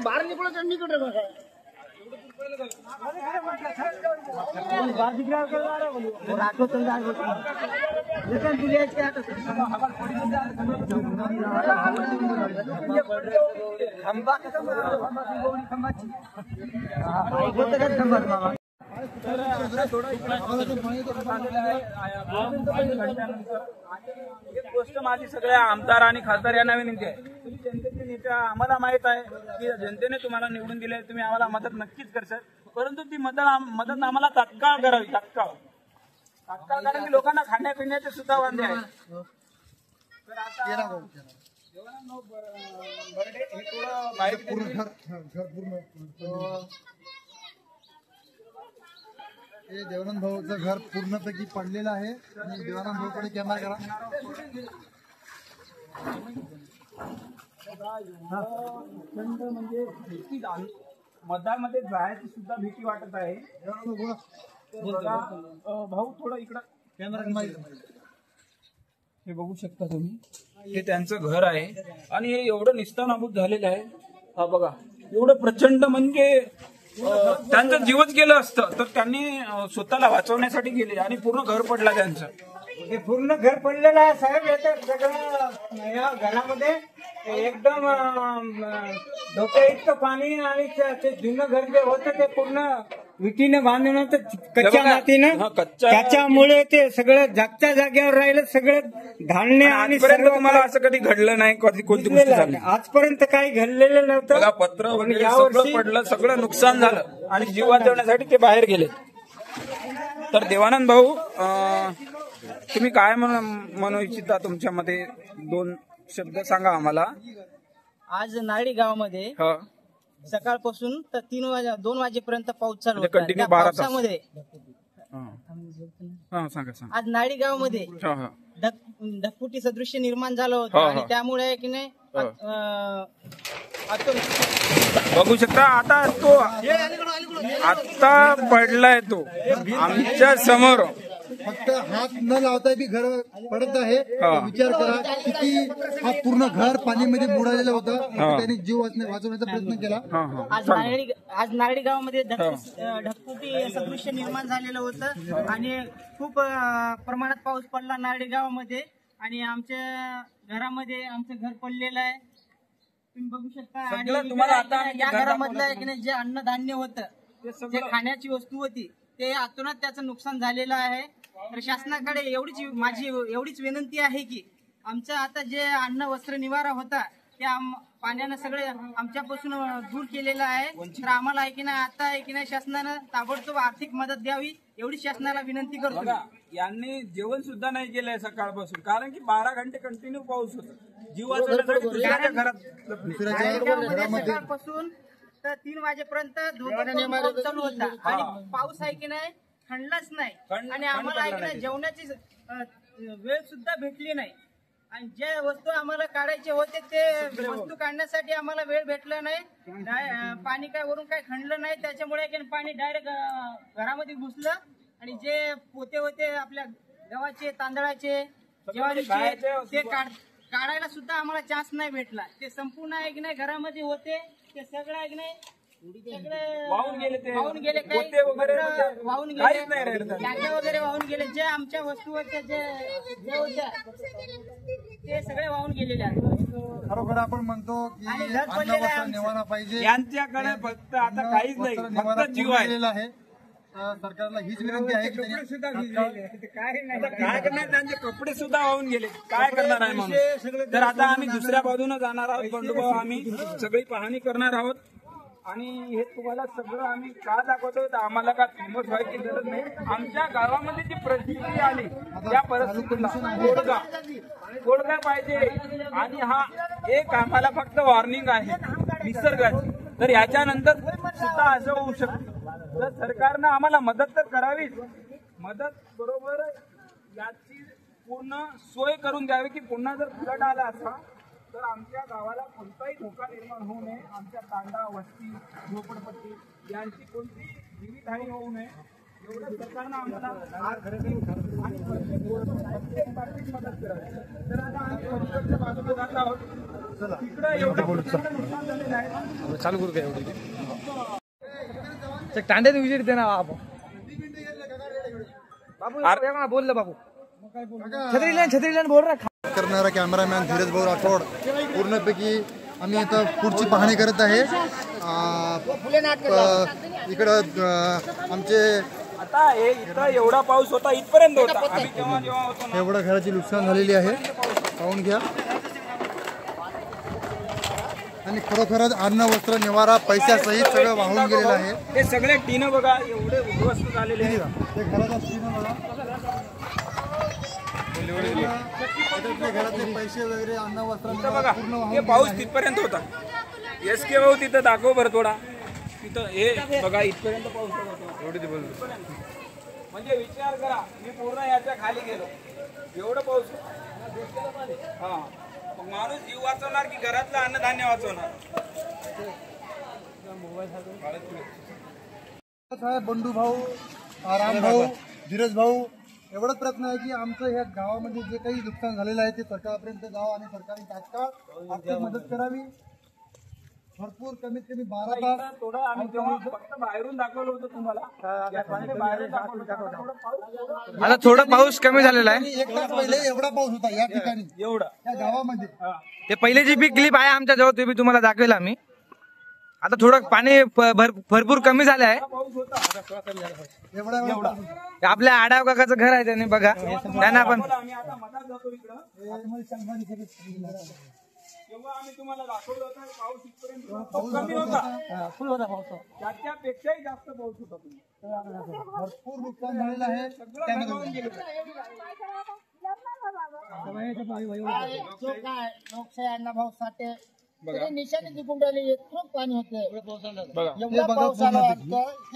Speaker 6: बाहर निकलो तो निकल रहा है
Speaker 1: एक गोष्ट माझी सगळ्या आमदार आणि खासदार यांना विनंती आहे, तुम्ही जनतेचे नेते आम्हाला माहित आहे की जनतेने तुम्हाला निवडून दिले, तुम्ही आम्हाला मदत नक्कीच करशाल, परंतु ती मदत आम्हाला तात्काळ करावी, तात्काळ कारण की लोकांना खाण्यापिण्याचे सुद्धा वांदे आहेत. तर आता बर्डे हे थोडं बाहेर
Speaker 4: हे देवानंद भाऊचं घर पूर्णपैकी पडलेलं आहे आणि देवानंद भाऊकडे कॅमेरा करा.
Speaker 1: म्हणजे भीती मतदारमध्ये जायची सुद्धा भीती वाटत आहे. भाऊ थोडं इकडं
Speaker 4: कॅमेरा
Speaker 1: हे बघू शकता तुम्ही, हे त्यांचं घर आहे आणि हे एवढं निस्तानाभूत झालेलं आहे. हा बघा, एवढं प्रचंड म्हणजे त्यांचं जीवच गेलं असतं तर त्यांनी स्वतःला वाचवण्यासाठी गेले आणि पूर्ण घर पडला त्यांचं.
Speaker 3: हे पूर्ण घर पडलेलं आहे साहेब. याचं सगळं या घरामध्ये एकदम धोक्यायुक्त पाणी आणि ते जुनं घर जे होतं ते पूर्ण विटीने बांधून होतं कच्च्या मातीनं. त्याच्यामुळे ते सगळं जागच्या जागेवर राहिलं, सगळं धान्य आणि
Speaker 1: तुम्हाला असं कधी घडलं नाही, कधी कोणती गोष्ट झाली
Speaker 3: आजपर्यंत काही घडलेलं नव्हतं.
Speaker 1: पत्र वगैरे सगळं पडलं, सगळं नुकसान झालं आणि जीव वाचवण्यासाठी ते बाहेर गेले. तर देवानंद भाऊ, तुम्ही काय म्हणू इच्छिता? तुमच्यामध्ये 2 शब्द सांगा आम्हाला.
Speaker 5: आज नाळी गावामध्ये सकाळपासून तर 2 वाजेपर्यंत पाऊस चालू होता.
Speaker 1: कंटिन्यू
Speaker 5: पावसामध्ये आज नाळी गावामध्ये ढगफुटी सदृश्य निर्माण झालं होतं आणि त्यामुळे की नाही
Speaker 1: बघू शकता आता तो आता पडलाय, तो आमच्या समोर.
Speaker 4: फक्त हात न लावता बी घर पडत आहे. विचार करा किती हा पूर्ण घर पाणीमध्ये बुडालेलं होतं. त्यांनी जीव वाचवण्याचा प्रयत्न केला.
Speaker 5: आज नाळी गावामध्ये ढगफुटी सदृश्य निर्माण झालेलं होतं आणि खूप प्रमाणात पाऊस पडला नाळी गावामध्ये आणि आमच्या घरामध्ये आमचं घर पडलेलं आहे, तुम्ही बघू शकता. आणि तुम्हाला आता या घरामधलं जे अन्नधान्य होतं, जे खाण्याची वस्तू होती, ते आतूनच त्याचं नुकसान झालेलं आहे. तर शासनाकडे माझी एवढीच विनंती आहे की आमचं आता जे अन्न वस्त्र निवारा होता त्या पाण्यानं सगळे आमच्यापासून दूर केलेलं आहे. तर आम्हाला आहे की नाही आता आहे की नाही शासनानं ताबडतोब आर्थिक मदत द्यावी एवढी शासनाला विनंती करतो.
Speaker 1: यांनी जेवण सुद्धा नाही केलंय सकाळपासून, कारण की 12 घंटे कंटिन्यू पाऊस होता. जीव वाचवण्यासाठी
Speaker 5: सकाळपासून तर 3 वाजेपर्यंत पाऊस चालू होता आणि पाऊस आहे की नाही खणलाच नाही आणि आम्हाला ऐकणं जेवणाची वेळ सुद्धा भेटली नाही. आणि जे वस्तू आम्हाला काढायचे होते ते वस्तू काढण्यासाठी आम्हाला वेळ भेटला नाही. पाणी काय वरून काय खणलं नाही, त्याच्यामुळे पाणी डायरेक्ट घरामध्ये घुसलं आणि जे पोते होते आपल्या गव्हाचे, तांदळाचे, ज्वारीचे ते काढायला सुद्धा आम्हाला चान्स नाही भेटला. ते संपूर्ण आहे की नाही घरामध्ये होते ते सगळं आहे की नाही
Speaker 1: वाहून गेले,
Speaker 5: वाहून गेले,
Speaker 1: पोते वगैरे
Speaker 5: वाहून
Speaker 1: काहीच
Speaker 5: गेले,
Speaker 1: नाही राहिलं.
Speaker 5: टाक्या वगैरे वाहून गेले. जे आमच्या वस्तू होत्या जे होत्या ते सगळे वाहून गेलेले आहेत.
Speaker 4: खरोखर आपण म्हणतो की
Speaker 5: आणि घर
Speaker 4: अन्न
Speaker 5: पडलेलं आहे
Speaker 4: वस्त्र
Speaker 5: आमचं.
Speaker 4: निवारा पाहिजे.
Speaker 1: यांच्याकडे फक्त आता काहीच नाही,
Speaker 4: वस्त्र निवारा
Speaker 1: फक्त जीव
Speaker 4: पूर्ण
Speaker 1: आहे.
Speaker 4: केलेला आहे. सरकारला हीच विनंती आहे की त्यांनी
Speaker 1: आता काय करणार, त्यांचे कपडे सुद्धा वाहून गेले, काय करणार आहे म्हणून. तर आता आम्ही दुसऱ्या बाजूने जाणार आहोत बंडूभाऊ, आम्ही सगळी पाहणी करणार आहोत. आणि हे तुम्हाला सगळं आम्ही का दाखवतो, तर आम्हाला का फेमस व्हायची गरज नाही. आमच्या गावामध्ये जी परिस्थिती आली त्या परिस्थितीला तोडगा पाहिजे. आणि हा एक आम्हाला फक्त वॉर्निंग आहे निसर्गाची. तर याच्यानंतर सुद्धा असं होऊ शकतं. तर सरकारनं आम्हाला मदत तर करावीच, मदत बरोबर याची पूर्ण सोय करून द्यावी की पुन्हा जर फ्लड आला असा तर आमच्या गावाला कोणताही धोका निर्माण होऊ नये. आमच्या तांडा, वस्ती, झोपडपट्टी यांची कोणती जीवितहानी होऊ नये एवढं सरकारनं आम्हाला आणि प्रत्येक बाबतीत मदत करावी. तर आता आम्ही पलीकडच्या बाजूला जात आहोत. तिकडं एवढं नुकसान झालेलं आहे.
Speaker 2: चालू करू का टांड्यात विजिट दे ना बाबू. बोललं बाबू छत्री बोल रहा.
Speaker 4: करणारा कॅमेरामॅन धीरज भाऊ राठोड पूर्णपैकी आम्ही आता पुढची पाहणी करत आहे. इकडं आमचे
Speaker 1: आता हे इथं एवढा पाऊस होता, इथपर्यंत होता. आम्ही जेव्हा होतो ना,
Speaker 4: एवढ्या घराची नुकसान झालेली आहे, पाहून घ्या. आणि खरोखरच अन्न, वस्त्र, निवारा पैशासहित सगळं वाहून गेलेलं आहे.
Speaker 1: हे सगळे टीनं बघा एवढे उद्ध्वस्त झालेले आहेत.
Speaker 4: ते घराचा टीन बघा, घरातले पैसे वगैरे, अन्न, वस्त्र,
Speaker 1: इथं
Speaker 4: निवारा
Speaker 1: बघा
Speaker 4: पूर्ण
Speaker 1: हे
Speaker 4: वाहून
Speaker 1: पाऊस
Speaker 4: गेलेला आहे.
Speaker 1: तिथपर्यंत होता. SK भाऊ तिथं दाखव बरं थोडा. तिथं हे बघा इथपर्यंत पाऊस होता. म्हणजे विचार करा, मी पूर्ण याच्या खाली गेलो, एवढं पाऊस. हा, मग माणूस जीव वाचवणार की घरातलं अन्नधान्य वाचवणार.
Speaker 4: बंडू भाऊ, राम भाऊ, धीरज भाऊ एवढाच प्रयत्न आहे की आमचं ह्या गावामध्ये जे काही नुकसान झालेलं आहे ते सरकारपर्यंत जावं आणि सरकारने तात्काळ आर्थिक मदत करावी. भरपूर कमीत कमी 12 तास
Speaker 1: थोडं आम्ही तेव्हा फक्त बाहेरून दाखवलं होतं तुम्हाला. बाहेरून
Speaker 2: आता थोडा पाऊस कमी झालेला आहे.
Speaker 4: 1 तास पहिले एवढा पाऊस होता या ठिकाणी,
Speaker 1: एवढं
Speaker 4: या गावामध्ये.
Speaker 2: ते पहिले जी बी क्लिप आहे आमच्या जवळ ते बी तुम्हाला दाखवेल आम्ही. आता थोडं पाणी भरपूर कमी झालं आहे.
Speaker 4: एवढा
Speaker 2: आपल्या आडाव काकाचं घर आहे त्यांनी बघा, त्यांना पण
Speaker 1: आम्ही आता मधात जातो इकडं. तेव्हा आम्ही तुम्हाला दाखवलं होतं पाऊस इथपर्यंत कमी होता,
Speaker 5: फुल होता पाऊस.
Speaker 1: त्याच्यापेक्षाही जास्त पाऊस होता.
Speaker 4: भरपूर नुकसान झालेलं आहे.
Speaker 6: लोकशाही अण्णाभाऊ साठे निशाणे टिकून राहिले. इतकं पाणी होतं
Speaker 4: हे बघा पूर्ण.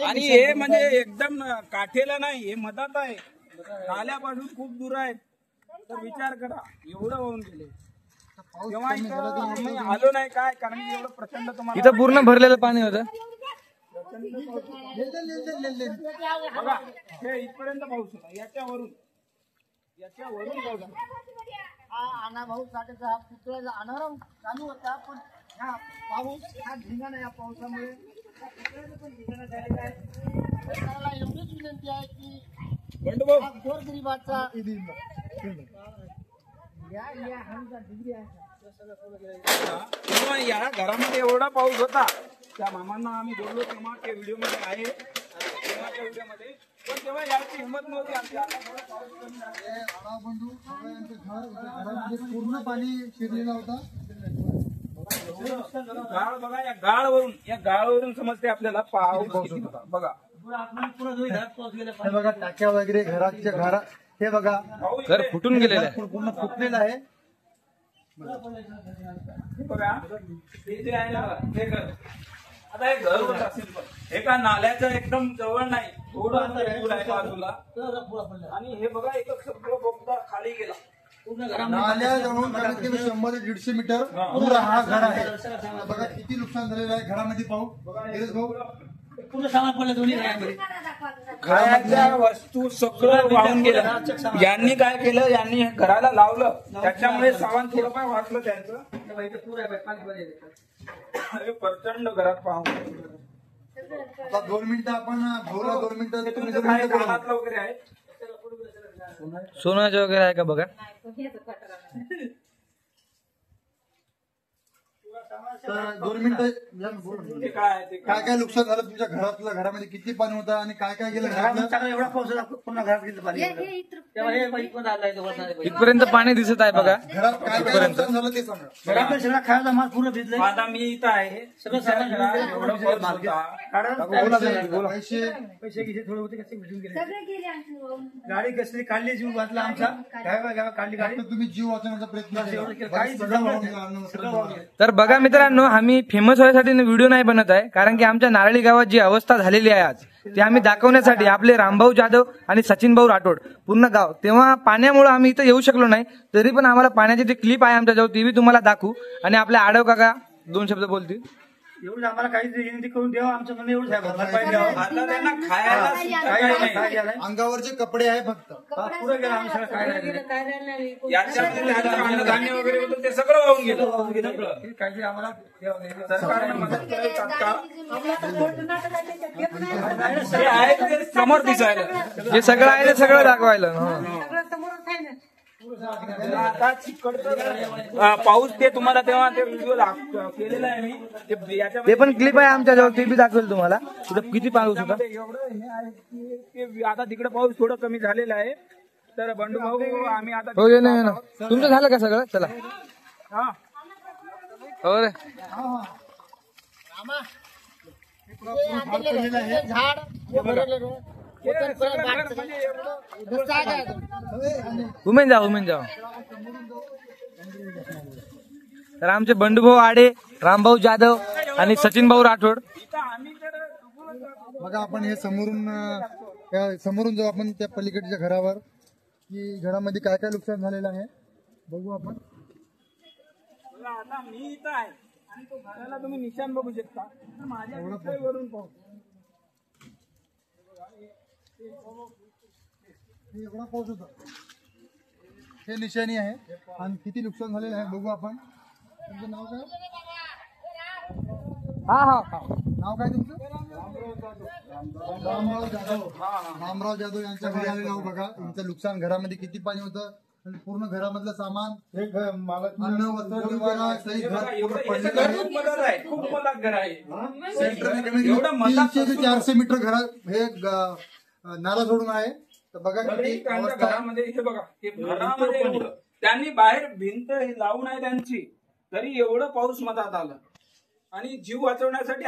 Speaker 1: आणि हे म्हणजे एकदम काठेला नाही, हे मधात आहे, नाल्यापासून खूप दूर आहे. तर विचार करा एवढं होऊन गेले. तेव्हा इथं आम्ही आलो नाही काय, कारण की एवढं प्रचंड तुम्हाला
Speaker 2: इथं पूर्ण भरलेलं पाणी होतं.
Speaker 1: बघा हे इथपर्यंत पाऊस होता, याच्यावरून पाऊस होता.
Speaker 6: हा अण्णाभाऊ साठेचा हा पुतळा अनाराम चालू होता, पण हा पाऊस हा ढिगाणा, या पावसामुळे पुतळ्याचं पण ढिगाणा झालेला आहे. सरकारला एवढीच विनंती आहे की हा गोरगरिबाचा
Speaker 1: तेव्हा या घरामध्ये एवढा पाऊस होता. त्या मामांना आम्ही बोललो तेव्हा त्या व्हिडिओ मध्ये आहे, तेव्हाच्या व्हिडिओमध्ये. पण तेव्हा याची हिंमत नव्हती आमच्या.
Speaker 4: घरामध्ये पूर्ण पाणी शिरलेला होता.
Speaker 1: गाळ बघा, या गाळवरून समजते आपल्याला पाऊस किती होता. बघा
Speaker 4: हे बघा टाक्या वगैरे घराच्या घरा, हे बघा
Speaker 2: घर फुटून गेलेलं आहे.
Speaker 4: पूर्ण फुटलेलं आहे.
Speaker 1: बघा हे जे आहे ना, हे घर आता हे घर होत असेल पण हे का नाल्याच्या एकदम जवळ नाही, थोडं अंतर दूर आहे बाजूला. आणि हे बघा एक सगळं बोगदा खाली गेला.
Speaker 4: नाल्याजवळून कमीत कमी 100 ते 150 मीटर पुरा हा घर आहे. बघा किती नुकसान झालेलं आहे घरामध्ये. पाहू भाऊ
Speaker 5: पूर्ण सामान पडलं दोन्ही घरामध्ये.
Speaker 1: खायच्या वस्तू सगळं वाहून गेलं. यांनी काय केलं, यांनी घराला लावलं त्याच्यामुळे सामान थोडंफार वाचलं त्यांचं. प्रचंड घरात पाहून
Speaker 4: आता 2 मिनिटं आपण भाऊला 2 मिनिटं
Speaker 1: तुमचं काय कानातलं वगैरे आहे,
Speaker 9: सोन्याचं वगैरे आहे का बघा.
Speaker 4: तर 2 मिनिटं
Speaker 1: ते काय आहे ते
Speaker 4: काय काय नुकसान झालं तुमच्या घरातलं, घरामध्ये किती पाणी होतं आणि काय काय गेलं घरातलं.
Speaker 5: एवढा पाऊस होता, पूर्ण घरात गेलं पाणी. तेव्हा हे बाई पण आलाय तो वरनं.
Speaker 9: इथपर्यंत पाणी दिसत आहे बघा.
Speaker 4: घरात काय काय नुकसान झालं ते सांगा.
Speaker 5: घरातलं सगळं खायला माल पूर्ण भिजलंय.
Speaker 1: आता मी इथं आहे,
Speaker 5: सगळं सामान
Speaker 1: घरात एवढं पाऊस होता.
Speaker 5: पैसे किती थोडे होते कसे भिजून गेले. गाडी कसली काढली, जीव वाचला आमचा. गावा काढली गाडी.
Speaker 4: तर तुम्ही जीव वाचवण्याचा प्रयत्न केला.
Speaker 5: काही
Speaker 4: सगळं वाहून गेलं.
Speaker 5: सगळं वाहून गेलं.
Speaker 9: तर बघा मित्रांनो, आम्ही फेमस होण्यासाठी व्हिडिओ नाही बनत आहे, कारण की आमच्या नारळी गावात जी अवस्था झालेली आहे आज ती आम्ही दाखवण्यासाठी आपले रामभाऊ जाधव आणि सचिन भाऊ राठोड पूर्ण गाव, तेव्हा पाण्यामुळे आम्ही इथं येऊ शकलो नाही, तरी पण आम्हाला पाण्याची जी क्लिप आहे आमच्याजवळ ती बी तुम्हाला दाखवू. आणि आपल्या आडव काका 2 शब्द बोलतील.
Speaker 5: एवढं आम्हाला काही विनंती करून द्यावं, आमचं म्हणणं एवढंच आहे. भरपाई द्यावं.
Speaker 1: आता त्यांना खायला सुद्धा काही नाही.
Speaker 4: अंगावरचे कपडे आहे फक्त.
Speaker 5: पुरं गेलं आम्ही सगळं काय नाही.
Speaker 1: याच्यामध्ये त्यांचं अन्नधान्य वगैरे होतं ते सगळं वाहून गेलं.
Speaker 5: हे काहीतरी आम्हाला द्यावं नाही.
Speaker 1: सरकारने मदत केली तात्काळ. हे आहे ते समोर दिसायला.
Speaker 9: जे सगळं आहे ते सगळं दाखवायला.
Speaker 1: आता चिकटचं पाऊस ते तुम्हाला तेव्हा ते व्हिडिओ केलेला आहे मी.
Speaker 9: ते पण क्लिप आहे आमच्याजवळ, ते बी दाखवेल तुम्हाला तिथं किती पाऊस होता.
Speaker 1: एवढं हे आहे की आता तिकडे पाऊस थोडं कमी झालेला आहे. तर बंडू भाऊ आम्ही आता
Speaker 9: हो ये ना तुमचं झालं का सगळं. चला
Speaker 1: हा
Speaker 9: हो रे. उमेन जाओ. तर आमचे बंडूभाऊ आडे, रामभाऊ जाधव आणि सचिन भाऊ राठोड.
Speaker 4: बघा आपण हे समोरून जाऊ आपण त्या पलीकडच्या घरावर, की घरामध्ये काय काय नुकसान झालेलं आहे बघू आपण.
Speaker 1: आता मी इथं आहे आणि तो घराला तुम्ही निशाण बघू शकता. माझ्या वरून पाहू
Speaker 4: एवढा पाऊस होता. हे निशाणी आहे आणि किती नुकसान झालेलं आहे बघू आपण. तुमचं नाव काय? नाव काय तुमचं? रामराव जाधव यांच्या घरी आलेलं आहोत. बघा तुमचं नुकसान, घरामध्ये किती पाणी होतं आणि पूर्ण घरामधलं सामान, अन्न वस्त्र निवारा सहित घर पूर्ण पडलेलं आहे.
Speaker 1: खूप मोठा घर आहे.
Speaker 4: सेंटरने कमीत कमी 300 ते 400 मीटर घरात हे नाला सोडून आहे. तर बघा किती अवस्था.
Speaker 1: घरामध्ये हे बघा, हे घरामध्ये एवढं त्यांनी बाहेर भिंत हे लावून आहे त्यांची, तरी एवढं पाऊस मधात आलं. आणि जीव वाचवण्यासाठी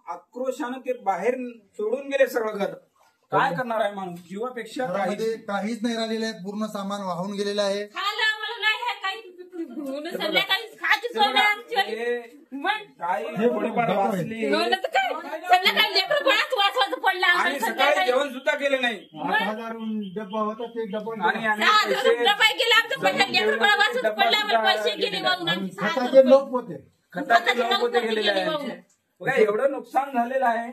Speaker 1: आक्रोशानं ते बाहेर सोडून गेले सगळं घर. काय करणार आहे माणूस जीवापेक्षा.
Speaker 4: घरामध्ये काहीच नाही राहिलेलं आहे, पूर्ण सामान वाहून गेलेलं आहे.
Speaker 1: आणि सकाळी जेवण सुद्धा केलं नाही.
Speaker 4: डब्बा होता ते डब्बा खताचे लोक होते.
Speaker 1: खताचे लोक होते गेलेले आहे. एवढं नुकसान झालेलं आहे.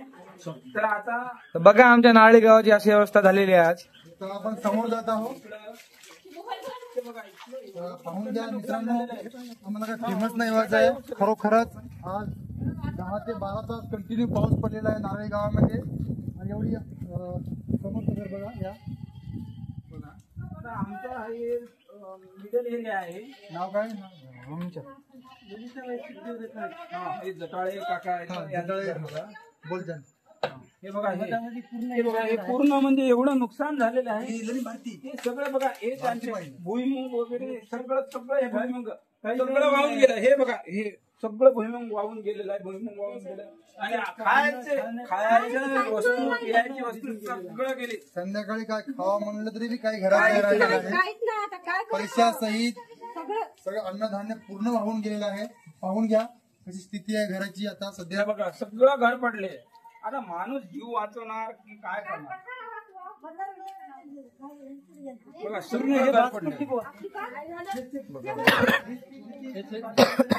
Speaker 1: तर आता
Speaker 9: बघा आमच्या नारळी गावाची अशी अवस्था झालेली आहे आज.
Speaker 4: तर आपण समोर जात आहोत. पाहून घ्या मित्रांनो, आम्हाला काय फेमस नाही व्हायचं आहे. खरोखरच आज 10 ते 12 तास कंटिन्यू पाऊस पडलेला आहे नारळी गावामध्ये. आणि एवढी समोरचं घर बघा. या
Speaker 1: बघा, आता आमचं हे मिडल एरिया आहे.
Speaker 4: नाव काय?
Speaker 1: हे जटाळे काका
Speaker 4: बोलता.
Speaker 1: हे बघा, हे पूर्ण म्हणजे एवढं नुकसान झालेलं आहे. हे सगळं बघा, हे त्यांचे भुईमुग वगैरे सगळं हे भुईमुग सगळं वाहून गेलं. हे बघा, हे सगळं भुईमुग वाहून गेलेलं आहे. भुईमुग वाहून गेलं आणि खायचे वस्तू, पियाची वस्तू सगळं गेली.
Speaker 4: संध्याकाळी काय खावा म्हणलं तरी काही घरात नाही राहिलेलं आहे. पैशासहित सगळं अन्नधान्य पूर्ण वाहून गेलेलं आहे. पाहून घ्या कशी स्थिती आहे घराची आता सध्या.
Speaker 1: हे बघा सगळं घर पडले. आता माणूस जीव वाचवणार की काय करणार. बघा सगळं घर पडले. हे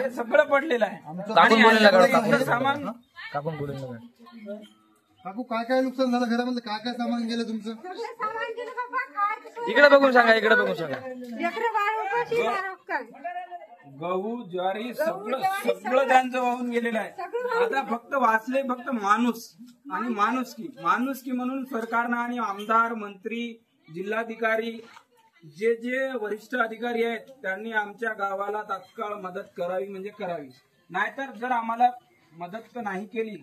Speaker 1: सगळं पडलेलं आहे.
Speaker 9: काकून बोलायला
Speaker 1: आणि
Speaker 9: काकून.
Speaker 1: हे सामान
Speaker 9: काकून बोलायला
Speaker 4: काकू काय काय नुकसान झालं घरामधलं, काय काय सामान गेलं तुमचं?
Speaker 9: इकडे बघून सांगा, इकडे बघून सांगा.
Speaker 1: गहू ज्वारी सगळं सगळं त्यांचं वाहून गेलेलं आहे. आता फक्त वाचले फक्त माणूस आणि माणुसकी म्हणून सरकारनं आणि आमदार मंत्री जिल्हाधिकारी जे जे वरिष्ठ अधिकारी आहेत त्यांनी आमच्या गावाला तात्काळ मदत करावी म्हणजे करावी. नाहीतर जर आम्हाला मदत नाही केली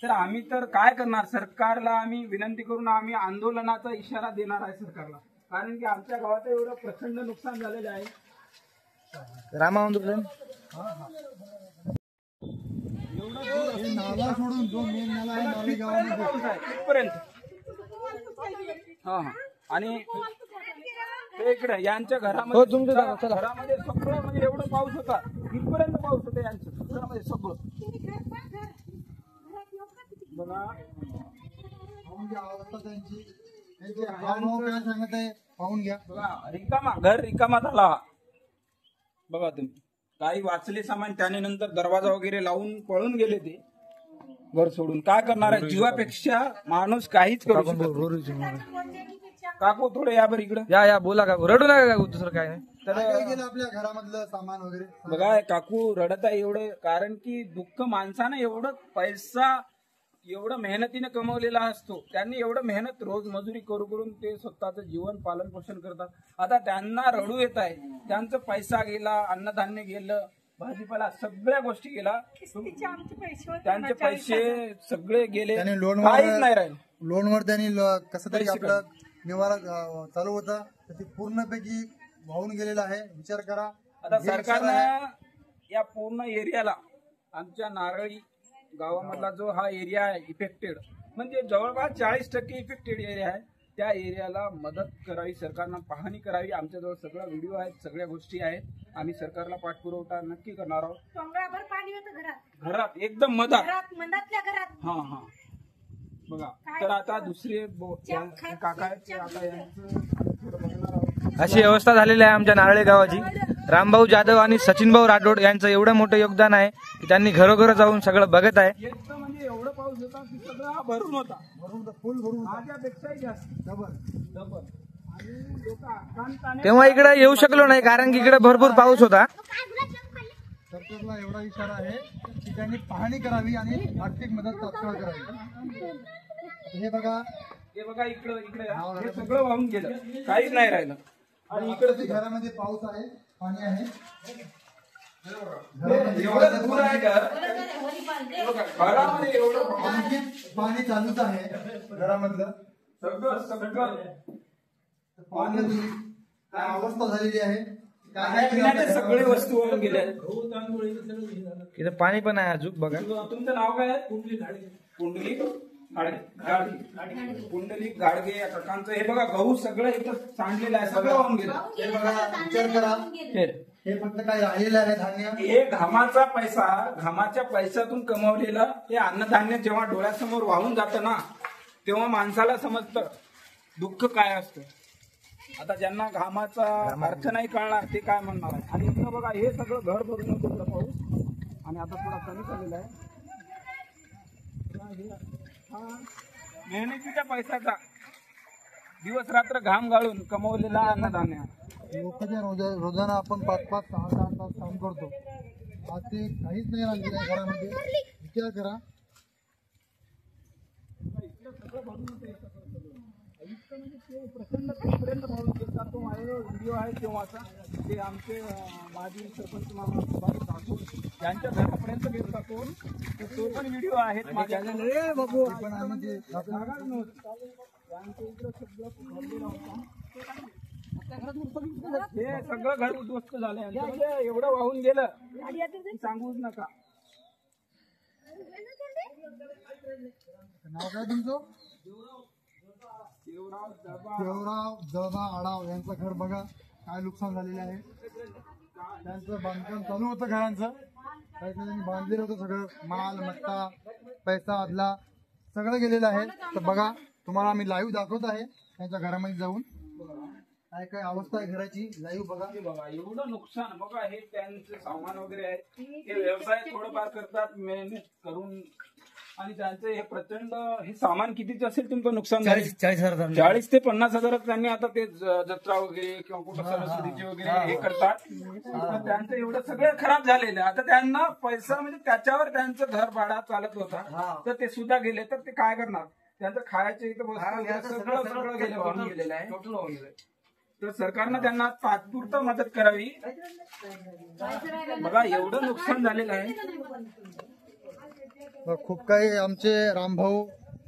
Speaker 1: तर आम्ही तर काय करणार. सरकारला आम्ही विनंती करून आम्ही आंदोलनाचा इशारा देणार आहे सरकारला. कारण की आमच्या गावात एवढं प्रचंड नुकसान झालेलं आहे.
Speaker 9: रामा
Speaker 4: नाला सोडून जो मेन नाला आहे नाले गावामध्ये
Speaker 1: इथपर्यंत. हा आणि ते इकडे यांच्या घरामध्ये घरामध्ये सगळं म्हणजे एवढं पाऊस होता. इथपर्यंत पाऊस होता यांच्या घरामध्ये सगळं. बघा
Speaker 4: अवस्था त्यांची काय सांगत आहे पाहून घ्या.
Speaker 1: बघा घर रिकामा झाला. बघा तुम्ही काही वाचले सामान त्याने नंतर दरवाजा वगैरे लावून पळून गेले ते घर सोडून. काय करणार आहे. जीवापेक्षा माणूस काहीच करू शकत नाही. काकू थोडं या बरं इकडं.
Speaker 9: या बोला काकू, रडू नका काकू, दुसरं काय नाही.
Speaker 4: तर गेलं आपल्या घरामधलं सामान वगैरे.
Speaker 1: बघा काकू रडत आहे एवढं. कारण की दुःख माणसानं एवढं पैसा एवढं मेहनतीने कमवलेला असतो. त्यांनी एवढं मेहनत रोज मजुरी करून ते स्वतःचं जीवन पालन पोषण करतात. आता त्यांना रडू येत आहे. त्यांचा पैसा गेला, अन्नधान्य गेलं, भाजीपाला सगळ्या गोष्टी गेला. त्यांचे पैसे सगळे गेले, काहीच नाही राहिले.
Speaker 4: लोनवर त्यांनी कसं तरी आपलं निवारा चालू होता तर ते पूर्णपैकी वाहून गेलेला आहे. विचार करा.
Speaker 1: आता सरकारनं या पूर्ण एरियाला आमच्या नारळी गावामधला जो हा एरिया आहे इफेक्टेड म्हणजे जवळपास 40% इफेक्टेड एरिया आहे. त्या एरियाला मदत करावी. सरकारनं पाहणी करावी. आमच्याजवळ सगळा व्हिडिओ आहेत, सगळ्या गोष्टी आहेत. आम्ही सरकारला पाठपुरवठा नक्की करणार आहोत.
Speaker 7: पाणी होतं
Speaker 1: घरात एकदम मधातल्या
Speaker 7: घरात.
Speaker 1: हा बघा. तर आता दुसरे काका आहेत ते आता यांचं थोडं बघणार आहोत.
Speaker 9: अशी अवस्था झालेली आहे आमच्या नारळे गावाची. रामभाऊ जाधव आणि सचिनभाऊ राठोड यांचं एवढं मोठं योगदान आहे की त्यांनी घरोघर जाऊन सगळं बघत आहे.
Speaker 1: येतं म्हणजे एवढं पाऊस होता की सगळं भरून होता.
Speaker 4: फुल भरून
Speaker 1: माझ्यापेक्षाही जास्त डबल. आणि लोक
Speaker 9: तेव्हा इकडे येऊ शकलो नाही कारण की इकडे भरपूर पाऊस होता.
Speaker 4: सरकारला एवढा इशारा आहे की त्यांनी पाहणी करावी आणि आर्थिक मदत तात्काळ करावी. हे बघा
Speaker 1: इकडे हे सगळं वाहून गेलं, काहीच नाही राहिलं. आणि इकडे
Speaker 4: घरामध्ये पाऊस आहे, पाणी आहे.
Speaker 1: एवढं दूर आहे घर. घरामध्ये एवढं
Speaker 4: पाणी चालूच आहे घरामधलं.
Speaker 1: सगळं
Speaker 4: पाण्याची काय अवस्था झालेली आहे.
Speaker 1: सगळे वस्तू वाहून गेल्या.
Speaker 9: इथं पाणी पण आहे अजून. बघा
Speaker 1: तुमचं नाव काय आहे. पुंडलिक गाडगे या काकांचं. हे बघा गहू सगळं इथं सांडलेलं आहे, सगळं वाहून गेलं.
Speaker 4: हे बघा विचार करा. हे फक्त काय राहिलेलं आहे धान्य.
Speaker 1: हे घामाचा पैसा, घामाच्या पैशातून कमवलेलं हे अन्नधान्य जेव्हा डोळ्यासमोर वाहून जातं ना तेव्हा माणसाला समजतं दुःख काय असतं. आता ज्यांना घामाचा अर्थ नाही कळणार ते काय म्हणणार आहे. आणि इथं बघा हे सगळं घर भरून होतं पाऊस आणि आता थोडा कमी झालेला आहे. मेहनतीच्या पैशाचा दिवस रात्र घाम गाळून कमवलेला अन्नधान्य.
Speaker 4: लोकांच्या रोजाना आपण 5-5, 6-6 तास काम करतो. आज ते काहीच नाही राहिलेलं आहे घरामध्ये. विचार करा.
Speaker 1: प्रचंड पर्यंत तो व्हिडिओ आहे तेव्हाचा. ते आमचे माजी सरपंच मामा यांच्या घरापर्यंत गेला तो पण व्हिडिओ आहेत माझ्या. हे सगळं घर उद्ध्वस्त झालं. एवढं वाहून गेलं सांगूच नका.
Speaker 4: नाव काय तुमचं. देवराव जळबा आडाव यांचं घर बघा काय नुकसान झालेलं आहे. त्यांचं बांधकाम चालू होतं घरांचं. काही ठिकाणी बांधलेलं होतं सगळं, माल मत्ता पैसा अदला सगळं गेलेलं आहे. तर बघा तुम्हाला आम्ही लाईव्ह दाखवत आहे त्यांच्या घरामध्ये जाऊन काय काय अवस्था आहे घराची. लाईव्ह बघा.
Speaker 1: बघा एवढं नुकसान. बघा हे त्यांचे सामान वगैरे आहे, ते व्यवसाय थोडंफार करतात मेहनत करून, आणि त्यांचं हे प्रचंड हे सामान कितीच असेल तुमचं नुकसान झालं? 40 ते 50,000 त्यांनी आता ते जत्रा वगैरे किंवा कुठं सरस्वतीचे वगैरे हे करतात. तर त्यांचं एवढं सगळं खराब झालेलं आहे. आता त्यांना पैसा म्हणजे त्याच्यावर त्यांचं घर भाडा चालत होता, तर ते सुद्धा गेले. तर ते काय करणार? त्यांचं खायचे इथं सगळं गेलं, वाहून गेलेलं आहे. तर सरकारनं त्यांना तात्पुरतं मदत करावी. बघा एवढं नुकसान झालेलं आहे.
Speaker 4: खूप काही आमचे रामभाऊ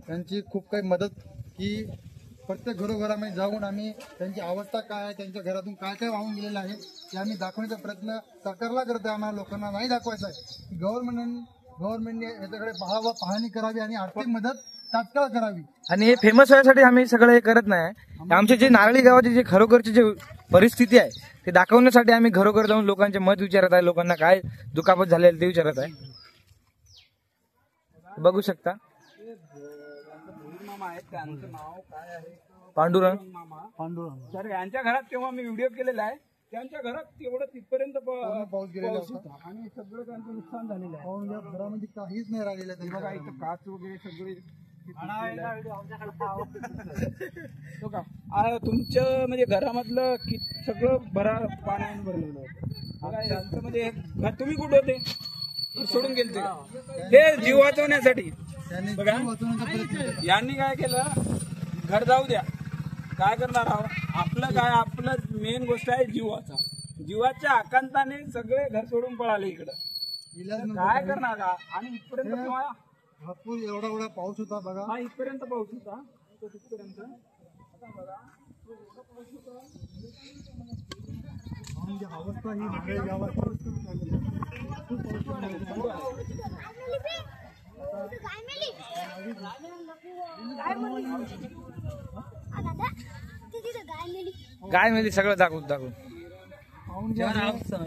Speaker 4: यांची खूप काही मदत की प्रत्येक घरोघरामध्ये जाऊन आम्ही त्यांची अवस्था काय आहे, त्यांच्या घरातून काय काय वाहून गेलेलं आहे ते आम्ही दाखवण्याचा प्रयत्न सरकारला करत आहे. आम्हाला लोकांना नाही दाखवायचं आहे. गव्हर्नमेंटने याच्याकडे पाहणी करावी आणि आर्थिक मदत तात्काळ करावी.
Speaker 9: आणि हे फेमस व्हायसाठी आम्ही सगळं हे करत नाही. आमचे जे नारळी गावाची जे खरोखरची जे परिस्थिती आहे ते दाखवण्यासाठी आम्ही घरोघर जाऊन लोकांचे मत विचारत आहे, लोकांना काय दुखापत झालेली ते विचारत आहे. बघू शकता
Speaker 1: मामा आहेत, त्यांचं नाव काय आहे?
Speaker 9: पांडुरंग
Speaker 1: पांडुरंग. तर यांच्या घरात तेव्हा मी व्हिडिओ केलेला आहे. त्यांच्या घरात तेवढं तिथपर्यंत
Speaker 4: पाऊस गेलेला होता
Speaker 1: आणि सगळं त्यांचं नुकसान झालेलं आहे.
Speaker 4: घरामध्ये काहीच नाही राहिलेलं आहे.
Speaker 1: बघा इथं काच वगैरे सगळे तुमच्या म्हणजे घरामधलं सगळं पाण्याने भरलेलं होतं. बघा यांचं म्हणजे तुम्ही कुठे होते? सोडून गेलते हे जीव वाचवण्यासाठी. बघा यांनी काय केलं, घर जाऊ द्या, काय करणार आहोत आपलं काय, आपलं मेन गोष्ट आहे जीवाचा. जीवाच्या आकांताने सगळे घर सोडून पळाले इकडं. काय करणार? आणि इथपर्यंत
Speaker 4: भरपूर एवढा पाऊस होता बघा.
Speaker 1: हा इथपर्यंत पाऊस होता, तिथपर्यंत. आता बघा
Speaker 4: अवस्था ही नारळी गावात
Speaker 9: गाय मेली सगळं दाखवून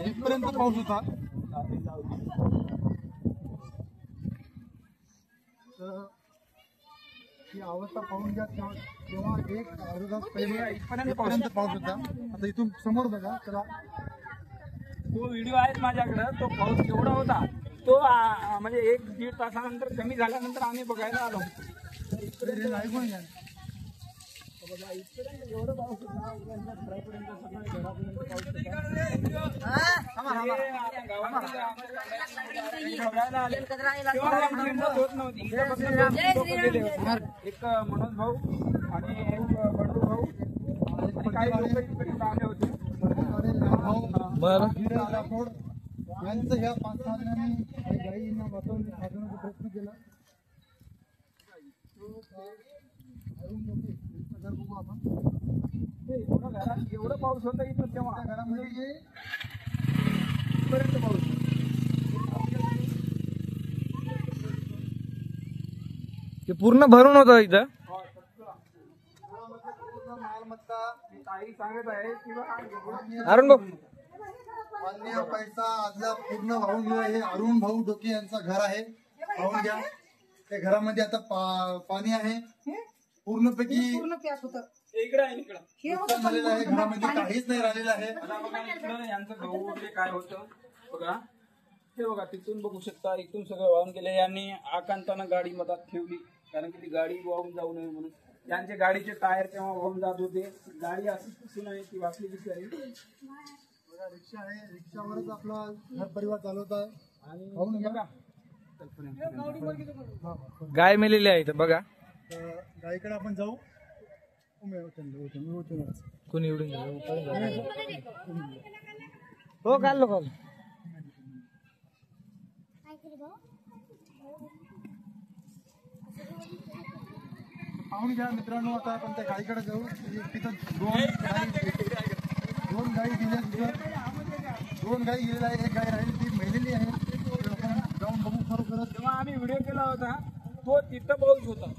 Speaker 4: इथपर्यंत पाऊस होता. ही अवस्था पाहून घ्या. तेव्हा एक अर्धा तास पहिले इथपर्यंत पाऊस होता. आता इथून समोर बघा. चला
Speaker 1: तो व्हिडिओ आहे माझ्याकडे. तो पाऊस केवढा होता तो म्हणजे 1-1.5 तासानंतर कमी झाल्यानंतर आम्ही बघायला आलो. एवढं पाऊस होता घरापर्यंत सगळं घरापर्यंत पाऊस होता. एक मनोज भाऊ आणि एक बंडू भाऊ काही लोक इथपर्यंत आले होते.
Speaker 4: यांचं ह्या 5-6 जणांनी गाईंना वाचवण्याचा प्रयत्न केला. बघू आपण
Speaker 1: एवढं पाऊस होता इथं तेव्हा
Speaker 4: घरामध्ये
Speaker 1: इथपर्यंत पाऊस.
Speaker 9: ते पूर्ण भरून होतं इथं.
Speaker 4: मालमत्ता
Speaker 1: ताई सांगत आहे की
Speaker 9: अरुण भाऊ
Speaker 4: अन्य पैसा आजला पूर्ण वाहून गेला. हे अरुण भाऊ डोके यांचं घर आहे. पाहून घ्या त्या घरामध्ये आता पाणी आहे पूर्णपैकी.
Speaker 1: इकडं आहे,
Speaker 4: नुकसान झालेलं आहे. घरामध्ये काहीच नाही राहिलेलं आहे.
Speaker 1: यांचं गहू वगैरे काय होतं बघा. हे बघा तिथून बघू शकता. इथून सगळं वाहून गेले. यांनी आकांतानं गाडी मधात ठेवली कारण की ती गाडी वाहून जाऊ नये म्हणून. त्यांचे गाडीचे टायर तेव्हा वाहून जात होते. गाडी अशी कशी नाही ती वाचली बिचारी.
Speaker 4: रिक्षा आहे. रिक्षावरच आपला घर परिवार चालवत आहे.
Speaker 1: आणि बघा
Speaker 9: गाय मेलेली आहे इथं बघा.
Speaker 4: गाईकडे आपण जाऊ.
Speaker 9: कोणी एवढून हो काढलो कॉल.
Speaker 4: पाहून घ्या मित्रांनो. आता आपण त्या गाईकडे जाऊ. तिथं दोन गाई गेल्या. 2 गाई गेलेल्या आहे. एक गाय राहिली ती मेलेली आहे. जाऊन बघू खरोखरच.
Speaker 1: जेव्हा आम्ही व्हिडिओ केला होता तो तिथं पाऊस होता.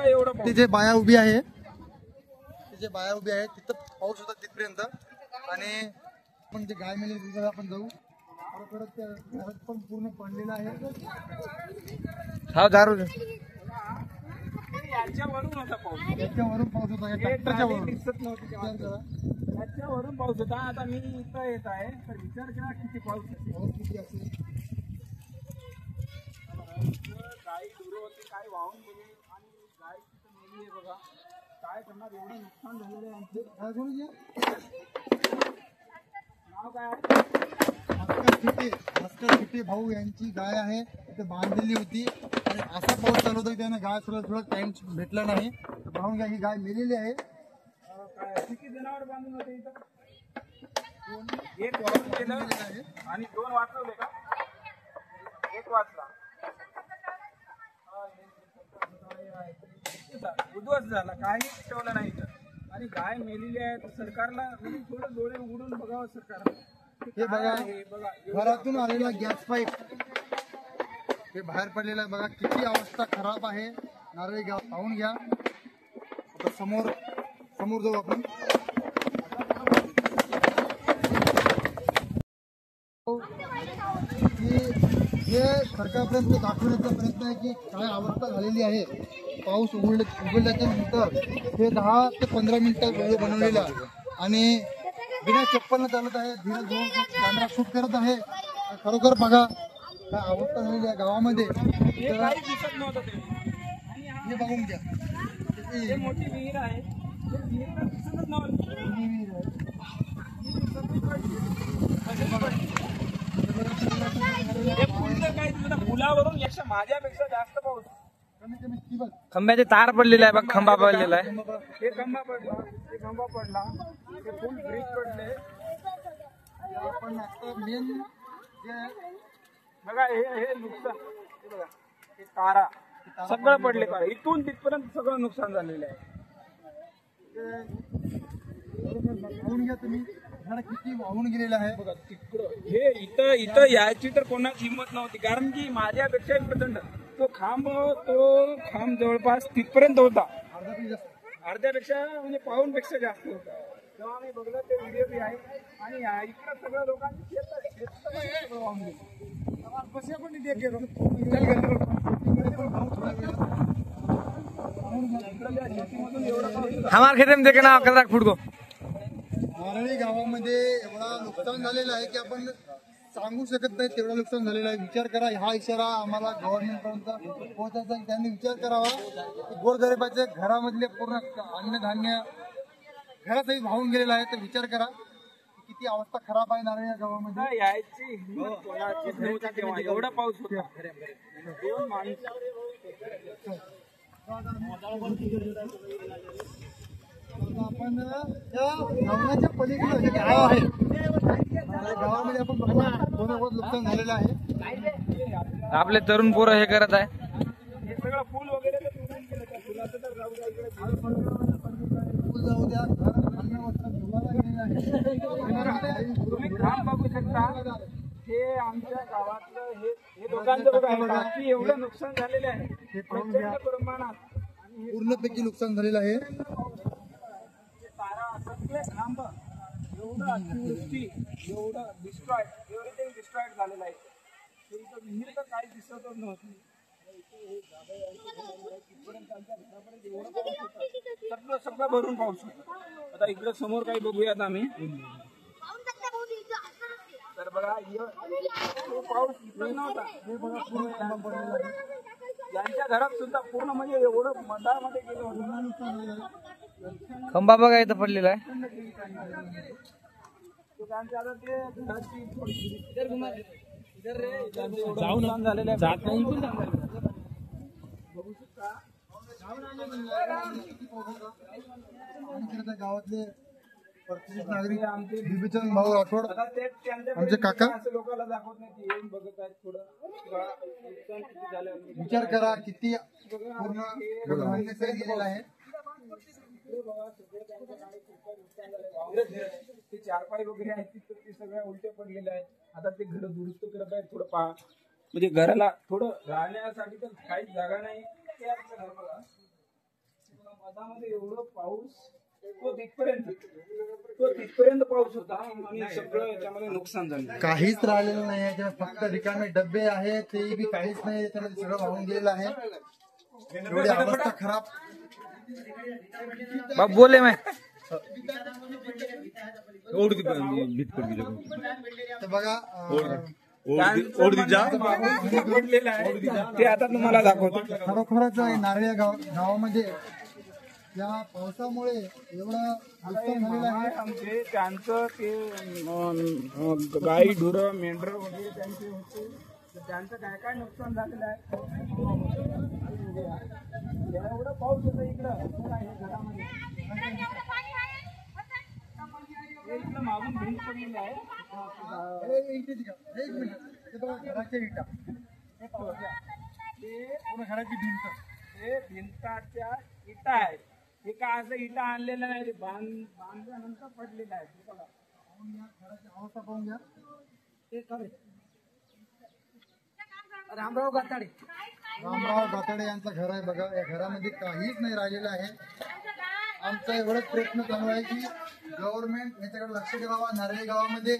Speaker 1: एवढं
Speaker 4: तिथे बाया उभी आहे. तिथं पाऊस होता तिथपर्यंत. आणि आपण जे गाय मेलेली तिथं आपण जाऊ. खरोखरच त्या घरात पण पूर्ण पडलेला आहे.
Speaker 9: हा दारू
Speaker 1: याच्यावरून होता पाऊस,
Speaker 4: याच्यावरून पाऊस होता, या ट्रॅक्टरच्या वरून.
Speaker 1: दिसत नव्हती
Speaker 4: विचार करा,
Speaker 1: याच्यावरून पाऊस होता. आता मी इथं येत आहे तर विचार करा किती पाऊस असेल.
Speaker 4: पाऊस किती असेल.
Speaker 1: गाई दुरं होती, काय वाहून गेली आणि गाय तिथं मेली आहे बघा. काय करणार, एवढं नुकसान झालेलं आहे आमचं.
Speaker 4: काय करू घ्या?
Speaker 1: नाव काय आहे?
Speaker 4: भास्कर फिटे भाऊ यांची गाय आहे, ते बांधलेली होती आणि असा पाऊस चालू होता की त्यांना गाय थोडा टाइम भेटला नाही. पाहून घ्या, ही गाय मेलेली आहे.
Speaker 1: काय किती जनावर बांधून होते इथं? एक वाहून गेलं आणि 2 वाचवले का? एक वाचला, उद्ध्वस्त झाला, काही ठेवलं नाही इथं. आणि गाय मेलेली आहे तर सरकारला म्हणजे थोडं डोळे उघडून बघावं सरकार.
Speaker 4: हे बघा, घरातून आलेला गॅस पाईप हे बाहेर पडलेला आहे. बघा किती अवस्था खराब आहे नारळी गाव. पाहून घ्या. आता समोर जाऊ आपण. हे सरकारपर्यंत दाखवण्याचा प्रयत्न आहे की काय अवस्था झालेली आहे. पाऊस उघडल्याच्या नंतर हे 10 ते 15 मिनिटं व्हिडिओ बनवलेला आणि बिना चप्पल चालत आहे. धीरे घेऊन कॅमेरा शूट करत आहे. खरोखर बघा काय अवस्था झालेली आहे गावामध्ये.
Speaker 1: काही दिसत नव्हतं ते.
Speaker 4: हे बघून घ्या,
Speaker 1: हे मोठी विहीर आहे, विहीर दिसतच नव्हतं. हे पुढचं काय दिसत, पुलावरून याच्या माझ्यापेक्षा जास्त पाऊस.
Speaker 9: खंब्याचे तार पडलेले आहे बघ, खंबा पडलेला आहे.
Speaker 1: हे खंबा पडला, हे खंबा पडला, हे फुल ब्रिज पडले.
Speaker 4: आपण आता मेन जे
Speaker 1: बघा हे नुकसान, हे बघा हे तारा सगळं पडले तारा, इथून तिथपर्यंत सगळं नुकसान झालेलं आहे.
Speaker 4: पाहून घ्या तुम्ही, झाड किती वाहून गेलेलं आहे.
Speaker 1: बघा तिकडं हे इथं यायची तर कोणाची हिंमत नव्हती, कारण की माझ्यापेक्षा प्रचंड तो खांब जवळपास तिथपर्यंत होता. अर्ध्यापेक्षा म्हणजे पाऊनपेक्षा जास्त होता. तेव्हा आम्ही बघलं ते व्हिडिओ बी आहे. आणि इकडं सगळ्या लोकांची शेत वाहून गेली. कसे पण
Speaker 9: हमारे खेत में देखे ना कचरा फुट को.
Speaker 4: नारळी गावामध्ये एवढा नुकसान झालेलं आहे की आपण सांगू शकत नाही, तेवढं नुकसान झालेलं आहे. विचार करा, हा इशारा आम्हाला गव्हर्नमेंट पर्यंत पोहोचायचा आहे. त्यांनी विचार करावा. गोरगरिबाच्या घरामधले पूर्ण अन्नधान्य घरातही वाहून गेलेलं आहे. तर विचार करा किती अवस्था खराब आहे नारळी गावामध्ये.
Speaker 1: यायची हिंमत कोणाची नव्हती तेव्हा, एवढा पाऊस होता. 2 माणसं
Speaker 4: आपण या गावाच्या पलीकडे जे गाव आहे गावामध्ये आपण बघा बहुत नुकसान झालेलं आहे.
Speaker 9: आपले तरुण पोरं हे करत आहे.
Speaker 1: हे सगळं फुल वगैरे तर तुटून गेलं. त्या फुलाचं तर जाऊ द्या,
Speaker 4: फुल जाऊ द्या, घर धान्य वस्त्र धुवायला गेलेलं आहे.
Speaker 1: तुम्ही काम बघू शकता. हे आमच्या गावातलं हे दोघांचं बघा, बाकी एवढं नुकसान झालेलं आहे
Speaker 4: हे पाहून घ्या,
Speaker 1: प्रमाणात. आणि
Speaker 4: पूर्णपैकी नुकसान झालेलं आहे.
Speaker 1: तारा सगळे खांब एवढं अतिवृष्टी, एवढं डिस्ट्रॉय, एव्हरीथिंग डिस्ट्रॉयड झालेलं आहे. तुमचं विहीर तर काही दिसतच नव्हती. सगळं भरून पाऊस होता. आता इकडं समोर काही बघूयात आम्ही. तर बघा तो पाऊस इथं नव्हता. हे बघा पूर्ण खांब पडलेला आहे. यांच्या घरात सुद्धा पूर्ण म्हणजे एवढं मधामध्ये गेलं होतं.
Speaker 9: खंबा बघा इथं पडलेला आहे.
Speaker 1: जाऊन झालेलं आहे. जात नाही बघू शकता.
Speaker 4: गावातले प्रतिष्ठित नागरिक आमचे बिबिचंद भाऊ राठोड आमचे काका
Speaker 1: लोकांना दाखवत नाही, येऊन बघत आहेत. थोडं
Speaker 4: विचार करा किती पूर्ण धान्य सगळं गेलेलं आहे.
Speaker 1: ते 4 पाय वगैरे आहेत ते सगळ्या उलटे पडलेले आहेत. आता ते घर दुरुस्त करत आहेत. थोडं पहा, म्हणजे घराला थोडं राहण्यासाठी तर काहीच जागा नाही. ते आमचं घर बघा, मधामध्ये एवढं पाऊस तो तिथपर्यंत तो तिथपर्यंत पाऊस होता आणि सगळं याच्यामध्ये नुकसान झालं.
Speaker 4: काहीच राहिलेलं नाही याच्यात, फक्त रिकामे डबे आहेत, ते बी काहीच नाही, याच्यामध्ये सगळं वाहून गेलेलं आहे. एवढी अवस्था खराब.
Speaker 9: बाप बोले मैं
Speaker 4: तर बघा
Speaker 1: ते आता तुम्हाला दाखवतो.
Speaker 4: खरोखरच नारळी गावामध्ये या पावसामुळे एवढं नुकसान झालेलं आहे.
Speaker 1: आमचे त्यांचं ते गाई ढुरं मेंढरं वगैरे त्यांचे होते, तर त्यांचं काय काय नुकसान झालेलं आहे. एवढं पाऊस होतं इकडं घरामध्ये, इकडं मागून भिंत पडलेली आहे.
Speaker 4: एक मिनिट, हे बघा घराच्या इटा, हे पाहूया, ते पूर्ण घराची भिंत,
Speaker 1: हे भिंताच्या इटा आहेत. हे काय असं इटा आणलेलं नाही, बांधल्यानंतर पडलेलं आहे.
Speaker 4: घराची अवस्था पाहून घ्या.
Speaker 5: रामराव गाताडे
Speaker 4: यांचं घर आहे बघा. या घरामध्ये काहीच नाही राहिलेलं आहे. आमचा एवढाच प्रयत्न चालू आहे की गव्हर्नमेंट याच्याकडे लक्ष द्यावा. नारळी गावामध्ये,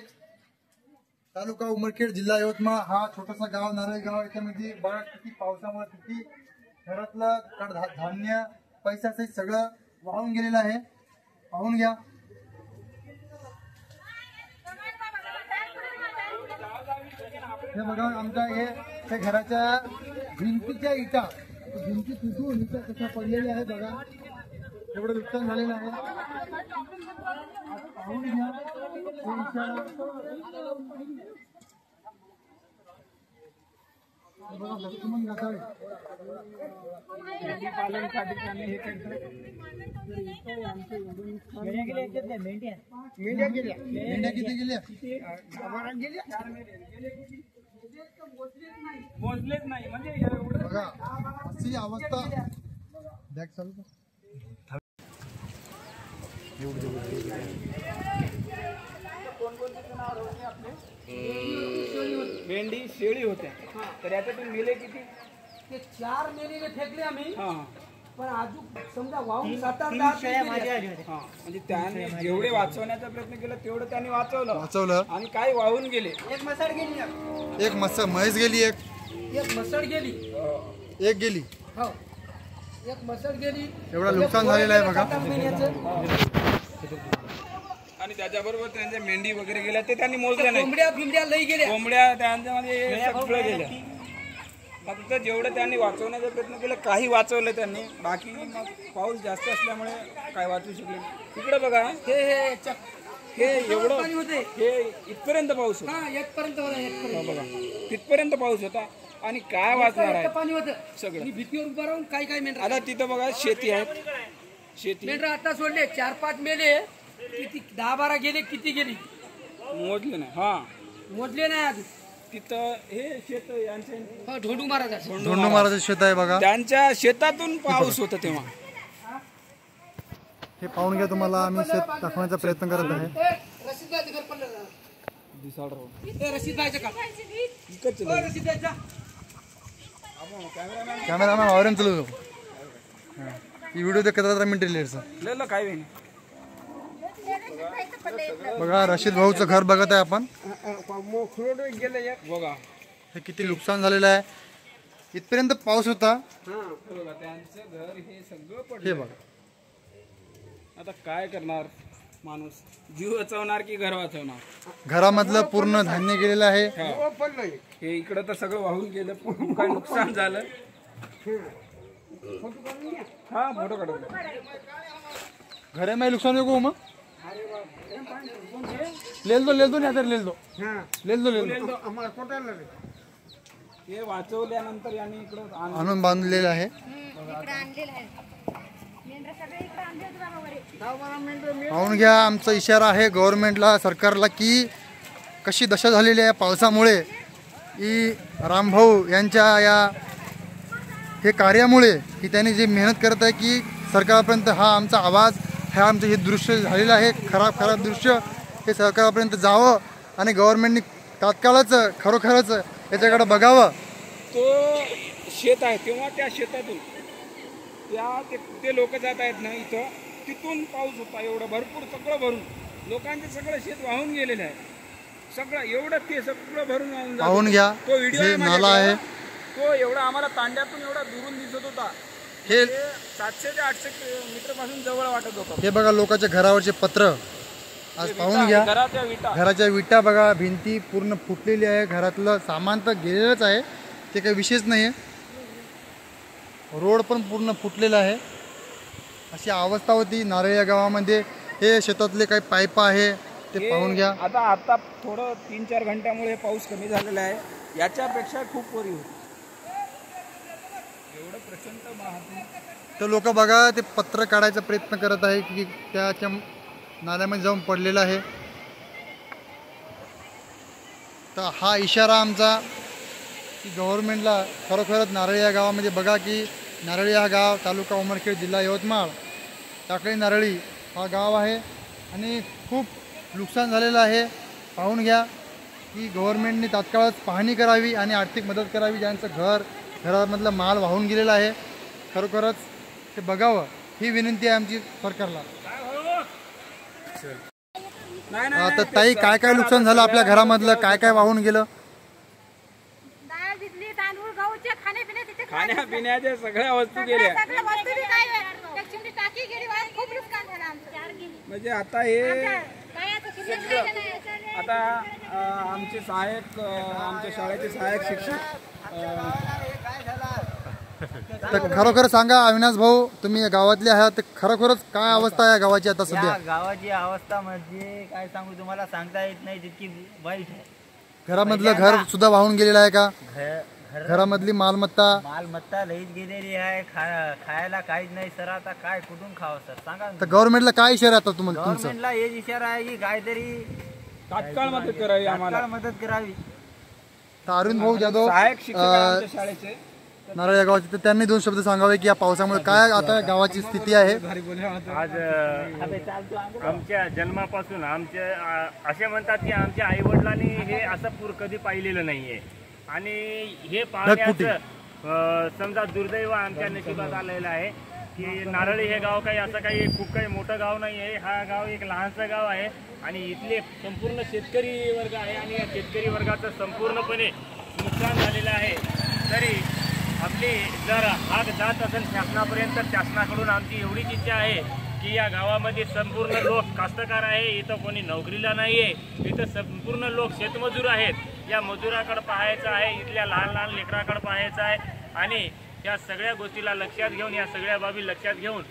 Speaker 4: तालुका उमरखेड, जिल्हा यवतमाळ, हा छोटासा गाव नारळी गाव, याच्यामध्ये बघा किती पावसामुळे किती घरातलं धान्य, पैशासहित सगळं वाहून गेलेलं आहे. पाहून घ्या. हे बघा आमच्या हे घराच्या भिंतीच्या इटा, भिंती तुटून इटा कशा पडलेल्या आहे बघा. एवढं नुकसान झालेलं आहे. पाहून घ्या. लक्ष्मण गाताडे
Speaker 1: पालनसाठी त्यांनी हे करतात.
Speaker 4: मेंढ्या किती गेल्या?
Speaker 1: मोजलेच नाही म्हणजे एवढं.
Speaker 4: बघा अशी अवस्था. बॅग चालू कर.
Speaker 1: मेंढी शेळी होत्या, तर याच्यातून मेले किती?
Speaker 5: ते 4 मेलेले फेकले आम्ही,
Speaker 1: हा
Speaker 5: पण अजून समजा वाहून 7-8
Speaker 1: म्हणजे त्याने जेवढे वाचवण्याचा प्रयत्न केला तेवढं त्यांनी वाचवलं
Speaker 4: आणि
Speaker 1: काही वाहून गेले.
Speaker 5: एक मसळ गेली,
Speaker 4: एक म्हैस गेली, एक
Speaker 5: मसळ गेली,
Speaker 4: एक गेली.
Speaker 5: हो एक मसळ गेली.
Speaker 4: एवढं नुकसान झालेलं आहे बघा.
Speaker 1: आणि त्याच्याबरोबर त्यांच्या मेंढी वगैरे गेल्या ते त्यांनी मोजल्या नाही.
Speaker 5: कोंबड्या लई गेल्या,
Speaker 1: कोंबड्या त्यांच्यामध्ये सगळं गेल्या. फक्त जेवढं त्यांनी वाचवण्याचा प्रयत्न केला काही वाचवलं त्यांनी, बाकी मग पाऊस जास्त असल्यामुळे काय वाचू शकले. इकडे बघा, हे एवढं हे इथपर्यंत पाऊस होता. बघा तिथपर्यंत पाऊस होता आणि काय वाचणार आहे
Speaker 5: पाणी होतं
Speaker 1: सगळं.
Speaker 5: भीतीवर उभं राहून काय मेंढरा.
Speaker 1: आता तिथं बघा शेती आहेत, शेती
Speaker 5: मेंढरा आता सोडले 4-5 मेले, किती 10-12 गेले, किती गेली
Speaker 1: मोजले नाही. हा
Speaker 5: मोजले नाही अजून.
Speaker 1: तिथं हे शेत यांचे
Speaker 5: ढोंडू
Speaker 4: महाराजाचं शेत आहे बघा.
Speaker 1: त्यांच्या शेतातून पाऊस होता तेव्हा.
Speaker 4: हे पाहून घ्या. तुम्हाला आम्ही शेत दाखवण्याचा प्रयत्न करत आहे. कॅमेरामॅन ऑरेंज चालू ही व्हिडिओ ते 17 मिनिट लिहिलं
Speaker 1: काय नाही.
Speaker 4: बघा रशीद भाऊचं घर बघत आहे आपण.
Speaker 1: बघा
Speaker 4: हे किती नुकसान झालेलं आहे. इथपर्यंत पाऊस होता.
Speaker 1: त्यांचं घर हे सगळं पडलं.
Speaker 4: हे बघा
Speaker 1: आता काय करणार माणूस, जीव वाचवणार की घर वाचवणार.
Speaker 4: घरामधलं पूर्ण धान्य गेलेलं आहे.
Speaker 1: हे इकडं तर सगळं वाहून गेलं, काय नुकसान झालं. हा फोटो काढून
Speaker 4: घरे में नुकसान हो मग ले दो
Speaker 1: हे वाचवल्यानंतर यांनी इकडं
Speaker 4: आणून बांधलेलं आहे. पाहून घ्या. आमचा इशारा आहे गव्हर्नमेंटला, सरकारला की कशी दशा झालेली आहे पावसामुळे. की रामभाऊ यांच्या या हे कार्यामुळे की त्यांनी जे मेहनत करत आहे की सरकारपर्यंत हा आमचा आवाज, हे आमचं हे दृश्य झालेलं आहे खराब दृश्य, हे सरकारपर्यंत जावं आणि गव्हर्नमेंटनी तात्काळच खरोखरच याच्याकडे बघावं.
Speaker 1: तो शेत आहे तेव्हा त्या शेतातून ते लोक जात आहेत ना इथं, तिथून पाऊस होता एवढं भरपूर सगळं भरून. लोकांचे सगळं शेत वाहून गेलेलं आहे. सगळं एवढं ते सगळं भरून वाहून जातं.
Speaker 4: पाहून घ्या,
Speaker 1: तो व्हिडिओ
Speaker 4: हे नाला आहे.
Speaker 1: तो एवढा आम्हाला तांड्यातून एवढा दुरून दिसत होता.
Speaker 4: हे
Speaker 1: 700 ते 800 मीटर पासून जवळ वाटत होतं.
Speaker 4: हे बघा लोकांच्या घरावरचे पत्र. आज पाहून घ्या,
Speaker 1: घराच्या विटा,
Speaker 4: घराच्या विटा बघा, भिंती पूर्ण फुटलेली आहे. घरातलं सामान तर गेलेलंच आहे, ते काही विशेष नाही आहे. रोड पण पूर्ण फुटलेला आहे. अशी अवस्था होती नारळ या गावामध्ये. हे शेतातले काही पाईप आहे ते पाहून घ्या.
Speaker 1: आता थोडं 3-4 घंट्यामुळे पाऊस कमी झालेला आहे. याच्यापेक्षा खूप वरी होती. एवढं प्रचंड महापूर.
Speaker 4: तर लोक बघा ते पत्र काढायचा प्रयत्न करत आहे की त्याच्या नाल्यामध्ये जाऊन पडलेला आहे. तर हा इशारा आमचा की गव्हर्नमेंटला खरोखरच नारळ या गावामध्ये बघा की नारळी हा गाव, तालुका उमरखेड, जिल्हा यवतमाळ, टाकळी नारळी हा गाव आहे आणि खूप नुकसान झालेलं आहे. पाहून घ्या की गव्हर्नमेंटने तात्काळच पाहणी करावी आणि आर्थिक मदत करावी. ज्यांचं घरामधला माल वाहून गेलेला आहे, खरोखरच ते बघावं ही विनंती आहे आमची सरकारला. आता ताई, काय काय नुकसान झालं आपल्या घरामधलं, काय काय वाहून गेलं?
Speaker 7: डाळ, बिजली, तांदूळ, गहूचे
Speaker 1: खाण्यापिण्याच्या सगळ्या वस्तू गेल्या.
Speaker 7: सगळ्या वस्तू बी काय इलेक्ट्रिकची टाकी गेली, खूप नुकसान झालं आमचं.
Speaker 1: म्हणजे आता हे
Speaker 7: काय आता शिल्लक राहिलं नाही.
Speaker 1: आता आमचे सहाय्यक, आमच्या शाळेचे सहाय्यक शिक्षक,
Speaker 4: तर खरोखर सांगा अविनाश भाऊ, तुम्ही या गावातले आहात, तर खरोखरच काय अवस्था आहे गावाची आता सध्या?
Speaker 10: गावाची अवस्था म्हणजे काय सांगू तुम्हाला, सांगता येत नाही, तितकी वाईट आहे.
Speaker 4: घरामधलं घर सुद्धा वाहून गेलेलं आहे का? घरामधली मालमत्ता
Speaker 10: लईच गेलेली आहे. खायला काहीच नाही सर. आता काय कुठून खावं सर, सांगा.
Speaker 4: तर गव्हर्नमेंटला काय इशारा आता तुम्हाला?
Speaker 10: गव्हर्नमेंटला हेच इशारा आहे की काहीतरी
Speaker 1: तात्काळ मदत करावी, आम्हाला
Speaker 10: मदत करावी.
Speaker 4: तर अरुण भाऊ जाधव
Speaker 1: सहाय्यक शिक्षक आमच्या शाळेचे
Speaker 4: नारळ या गावाचे, तर त्यांनी 2 शब्द सांगावे की या पावसामुळे काय आता गावाची स्थिती आहे.
Speaker 11: आज आमच्या जन्मापासून असे म्हणतात की आमच्या आई वडिलांनी हे असं पूर कधी पाहिलेलं नाहीये आणि हे पाहण्याचं समजा दुर्दैव आमच्या नशिबात आलेलं आहे की नारळी हे गाव काही असं काही खूप काही मोठं गाव नाही आहे. हा गाव एक लहानसं गाव आहे आणि इथले संपूर्ण शेतकरी वर्ग आहे आणि या शेतकरी वर्गाचं संपूर्णपणे नुकसान झालेलं आहे. तरी आपली जर हात जात असेल शासनापर्यंत, शासनाकडून आमची एवढीच इच्छा आहे की या गावामध्ये संपूर्ण लोक कास्तकार आहे, इथं कोणी नोकरीला नाही आहे, इथं संपूर्ण लोक शेतमजूर आहेत. या मजुराकडे पाहायचं आहे, इथल्या लहान लहान लेकराकडे पाहायचं आहे आणि या सगळ्या गोष्टीला लक्षात घेऊन, या सगळ्या बाबी लक्षात घेऊन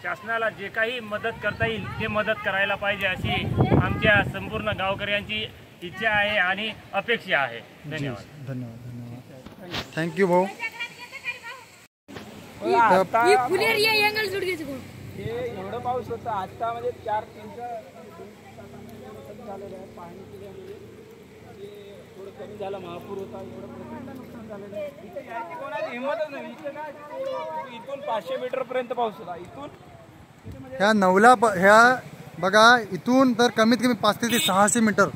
Speaker 11: शासनाला जे काही मदत करता येईल ते मदत करायला पाहिजे अशी आमच्या संपूर्ण गावकऱ्यांची इच्छा आहे आणि अपेक्षा आहे. धन्यवाद.
Speaker 4: धन्यवाद. थँक्यू भाऊ.
Speaker 1: एवढं पाऊस होता आता, म्हणजे 4-3 झालेलं आहे. पाणी केल्यामुळे थोडं कमी झालं. महापूर होता, एवढं प्रचंड नुकसान झालेलं आहे. इथे यायची कोणाची हिंमतच नाही. इथे काय इथून 500 मीटर पर्यंत पाऊस होता. इथून
Speaker 4: ह्या नवला ह्या बघा, इथून तर कमीत कमी 500 ते 600 मीटर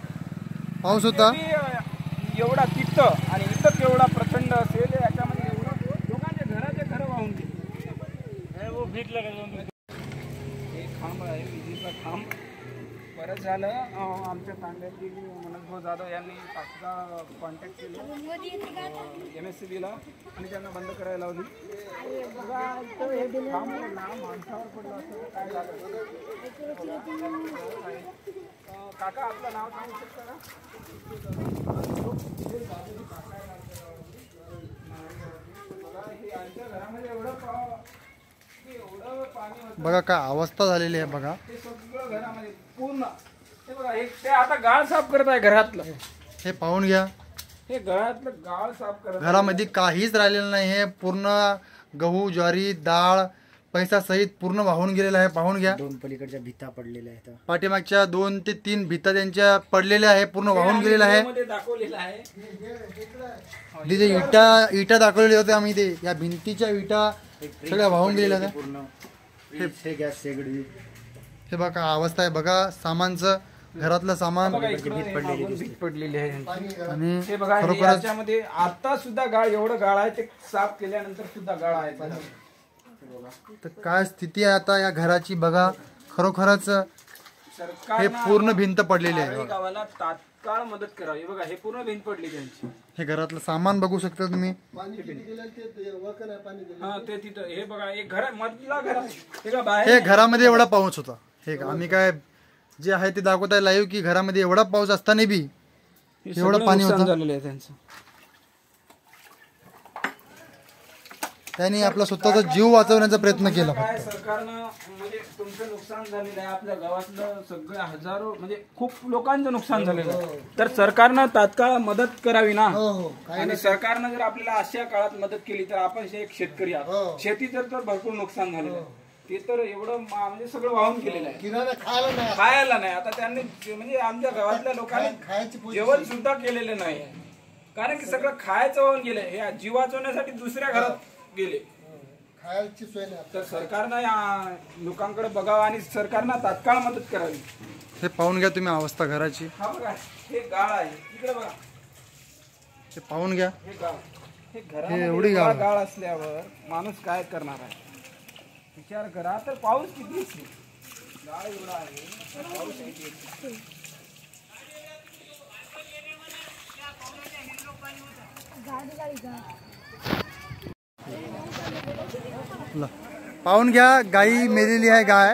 Speaker 4: पाऊस होता.
Speaker 1: एवढा तिथं आणि इथं केवढा प्रचंड असेल. याच्यामध्ये लोकांच्या घराचे घर वाहून गेले. खांब आहे, विजेचा खांब. बरंच झालं आमच्या तांड्याची मनोज भाऊ जाधव यांनी तात्काळ कॉन्टॅक्ट केलं MSCBला आणि त्यांना बंद करायला लावली. खांब माणसावर पडलं असं काय झालं. काका आपलं नाव सांगू शकता का? यांच्या घरामध्ये एवढं
Speaker 4: बघा काय अवस्था झालेली आहे. बघा
Speaker 1: ते सगळं घरामध्ये पूर्ण. हे बघा, ते आता गाळ साफ करत आहे घरातलं.
Speaker 4: हे पाहून घ्या,
Speaker 1: हे घरातलं गाळ साफ करत.
Speaker 4: घरामध्ये काहीच राहिलेलं नाही. हे पूर्ण गहू, ज्वारी, डाळ, पैसा सहित पूर्ण वाहून गेलेला आहे. पाहून घ्या.
Speaker 10: 2 पलीकडच्या भिता पडलेल्या आहेत.
Speaker 4: पाठीमागच्या 2 ते 3 भिता त्यांच्या पडलेल्या आहे, पूर्ण वाहून गेलेला आहे.
Speaker 1: दाखवलेलं आहे.
Speaker 4: तिथे इटा दाखवलेले होते आम्ही. ते या भिंतीच्या विटा सगळ्या वाहून गेलेल्या आहेत. हे बघा अवस्था आहे. बघा सामानचं, घरातलं सामान
Speaker 1: पडलेली आहे.
Speaker 4: आणि
Speaker 1: हे बघा, याच्यामध्ये आता सुद्धा गाळ, एवढं गाळ आहे, ते साफ केल्यानंतर सुद्धा गाळ आहे.
Speaker 4: तर काय स्थिती आहे आता या घराची बघा. खरोखरच हे पूर्ण भिंत पडलेली आहे.
Speaker 1: गावाला तात्काळ मदत करावी. बघा हे पूर्ण भिंत पडली त्यांची.
Speaker 4: हे घरातलं सामान बघू शकता तुम्ही.
Speaker 1: हा ते तिथं हे बघा एक घर मधला घर आहे.
Speaker 4: हे घरामध्ये एवढा पाऊस होता. हे आम्ही काय जे आहे ते दाखवत आहे लाईव्ह की घरामध्ये एवढा पाऊस असताना बी एवढं पाणी होतं.
Speaker 1: झालेलं आहे त्यांचं.
Speaker 4: त्यांनी आपला स्वतःचा जीव वाचवण्याचा प्रयत्न केला.
Speaker 1: काय सरकारनं म्हणजे तुमचं नुकसान झालेलं आहे. आपल्या गावातलं सगळे हजारो म्हणजे खूप लोकांचं नुकसान झालेलं आहे. तर सरकारनं तात्काळ मदत करावी ना. आणि सरकारनं जर आपल्याला अशा काळात मदत केली तर आपण एक शेतकरी आहोत. शेतीचं तर भरपूर नुकसान झालेलं आहे. ते तर एवढं म्हणजे सगळं वाहून गेलेलं आहे. खायला नाही. आता त्यांनी म्हणजे आमच्या गावातल्या लोकांनी जेवण सुद्धा केलेलं नाही. कारण की सगळं खायचं वाहून गेलंय. हे जीव वाचवण्यासाठी दुसऱ्या घरात गेले.
Speaker 4: खायची सोय नाही.
Speaker 1: तर सरकारनं या लोकांकडे बघावं आणि सरकारनं तात्काळ मदत करावी.
Speaker 4: हे पाहून घ्या तुम्ही अवस्था घराची.
Speaker 1: हा बघा हे गाळ आहे इकडे बघा.
Speaker 4: हे पाहून घ्या.
Speaker 1: हे गाळ हे
Speaker 4: हे एवढी
Speaker 1: घरामध्ये गाळ असल्यावर माणूस काय करणार आहे विचार करा. तर पाऊस किती येतो. गाळ एवढा आहे तर पाऊस किती येतो.
Speaker 4: पाहून घ्या गाई मेलेली आहे गाय.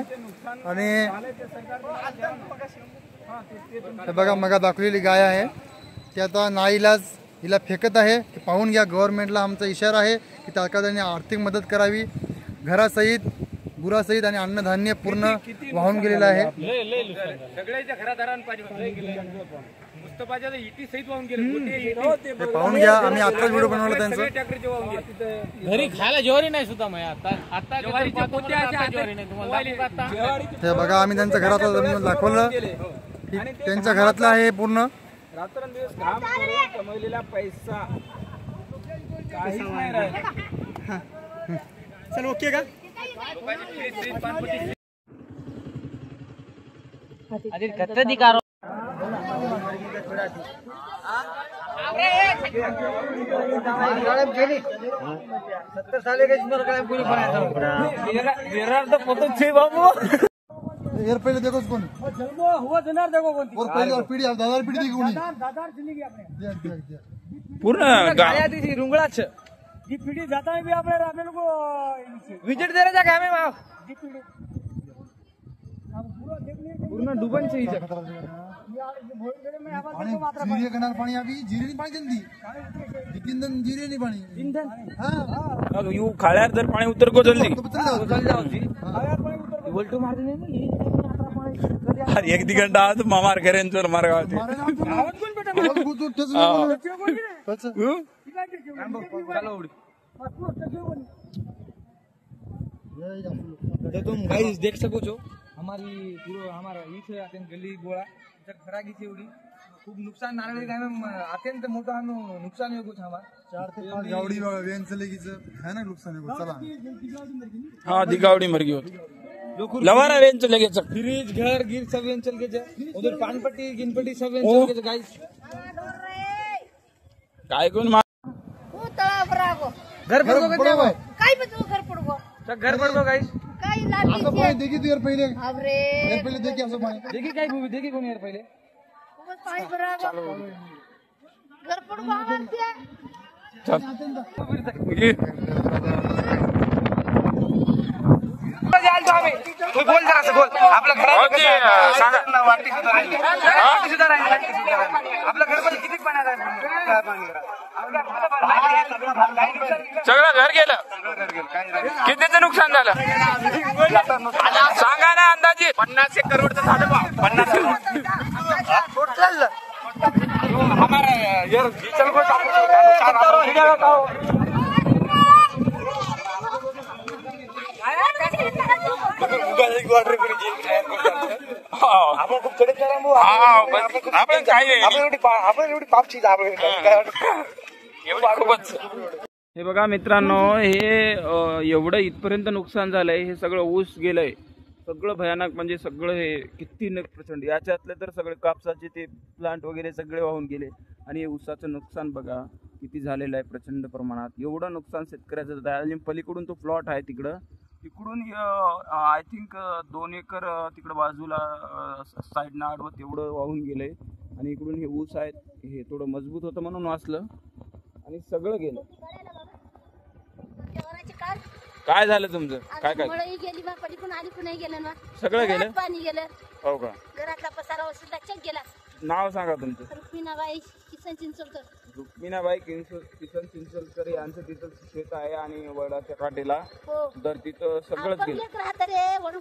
Speaker 4: आणि हे बघा मगा दाखवलेली गाय आहे ती आता नाईलाज हिला फेकत आहे. पाहून घ्या. गव्हर्नमेंटला आमचा इशारा आहे की तात्काळ त्यांनी आर्थिक मदत करावी. घरासहित गुरासहित आणि अन्नधान्य पूर्ण वाहून गेलेलं आहे. पाहून घ्या. आम्ही आत्ताच व्हिडिओ बनवला त्यांचा.
Speaker 10: घरी खायला ज्वारी नाही सुद्धा मग आता
Speaker 4: हे बघा आम्ही त्यांच्या घरात दाखवलं. त्यांच्या घरातलं आहे पूर्ण.
Speaker 1: रात्रंदिवस घाम करून कमवलेला पैसा काहीच नाही राहिला.
Speaker 6: चल ओके का.
Speaker 4: यार पहिले देखो कौन और पहले और पीढ़ी दादा पीढ़ी देखो
Speaker 1: पूर्ण
Speaker 9: रुंगळाच जी पिढी जाता है भी आपल्याला विजिट देण्याचा काम आहे माव. पूर्ण डुबनचे
Speaker 4: जीरे कनाल पानी अभी जीरे नहीं पानी जल्दी इंधन जीरे नहीं पानी. हाँ
Speaker 1: यू खाळ्यार जर पाणी उतर को जल्दी
Speaker 9: बोलतो मार
Speaker 1: एक दिगंड आज मामार करेंचर मार्गावरती
Speaker 9: तो तुम गाइस देख सको છો हमारी पूरा हमारा इथे आते गली गोळा तर खरागीची एवढी खूप नुकसान नारळी गाय अत्यंत मोठं नुकसान आहे कुछ हमारा
Speaker 4: 4 ते 5 गावडी वेन चलेगीच है ना नुकसान आहे. चला
Speaker 1: हाँ दिगावड़ी मर गई होती लवारा वेन चले गए
Speaker 9: फ्रिज घर गिर सब वेन चल गए. उधर पानपट्टी गिनपट्टी सब वेन चल गए गाइस.
Speaker 1: काय कोण
Speaker 9: घर पडगो
Speaker 7: काय बचू घर पडगो
Speaker 9: घर पडगो गाइस.
Speaker 7: काय
Speaker 4: असं पाणी देखी तू यार पहिले
Speaker 7: अरे
Speaker 4: यार पहिले देखी असं पाणी
Speaker 9: देखी काय भूमी देखी कोण यार पहिले
Speaker 7: पाणी भरागो घर पडगो आवाज
Speaker 9: बोल जरा बोल. आपल्या घरात आपल्या घरामध्ये किती पाण्यात आहे.
Speaker 1: सगळं घर गेलं. कितीचं नुकसान झालं सांगा ना अंदाजे.
Speaker 2: 50 करोडचं झालं बा. 50
Speaker 9: टोटल
Speaker 2: हमारा यार चल को आपण खूप कडक आपण काय आपण एवढी पापची
Speaker 1: खूपच. हे बघा मित्रांनो हे एवढं इथपर्यंत नुकसान झालंय. हे सगळं ऊस गेलंय. सगळं भयानक म्हणजे सगळं हे किती प्रचंड. याच्यातले तर सगळे कापसाचे ते प्लांट वगैरे सगळे वाहून गेले. आणि ऊसाचं नुकसान बघा किती झालेलं आहे प्रचंड प्रमाणात. एवढं नुकसान शेतकऱ्याचं झालं. आणि पलीकडून तो प्लॉट आहे तिकडं तिकडून आय थिंक 2 एकर तिकडं बाजूला साईडनं आडवं तेवढं वाहून गेलंय आणि इकडून हे ऊस आहेत हे थोडं मजबूत होतं म्हणून वाचलं आणि सगळं गेलं. काय झालं तुमचं? काय
Speaker 8: गेली बा पडी पण आली पण गेलं ना
Speaker 1: सगळं गेलं
Speaker 8: पाणी गेलं.
Speaker 1: हो का?
Speaker 8: घरातला पसारा सुद्धा चेक गेला.
Speaker 1: नाव सांगा तुमचं?
Speaker 8: रुक्मिणाबाई किसन चिंचोलकर.
Speaker 1: रुक्मिणाबाई किसन चिंचोलकर यांचं तिथं शेत आहे आणि वडाच्या काठीला तर तिथं सगळंच गेलं.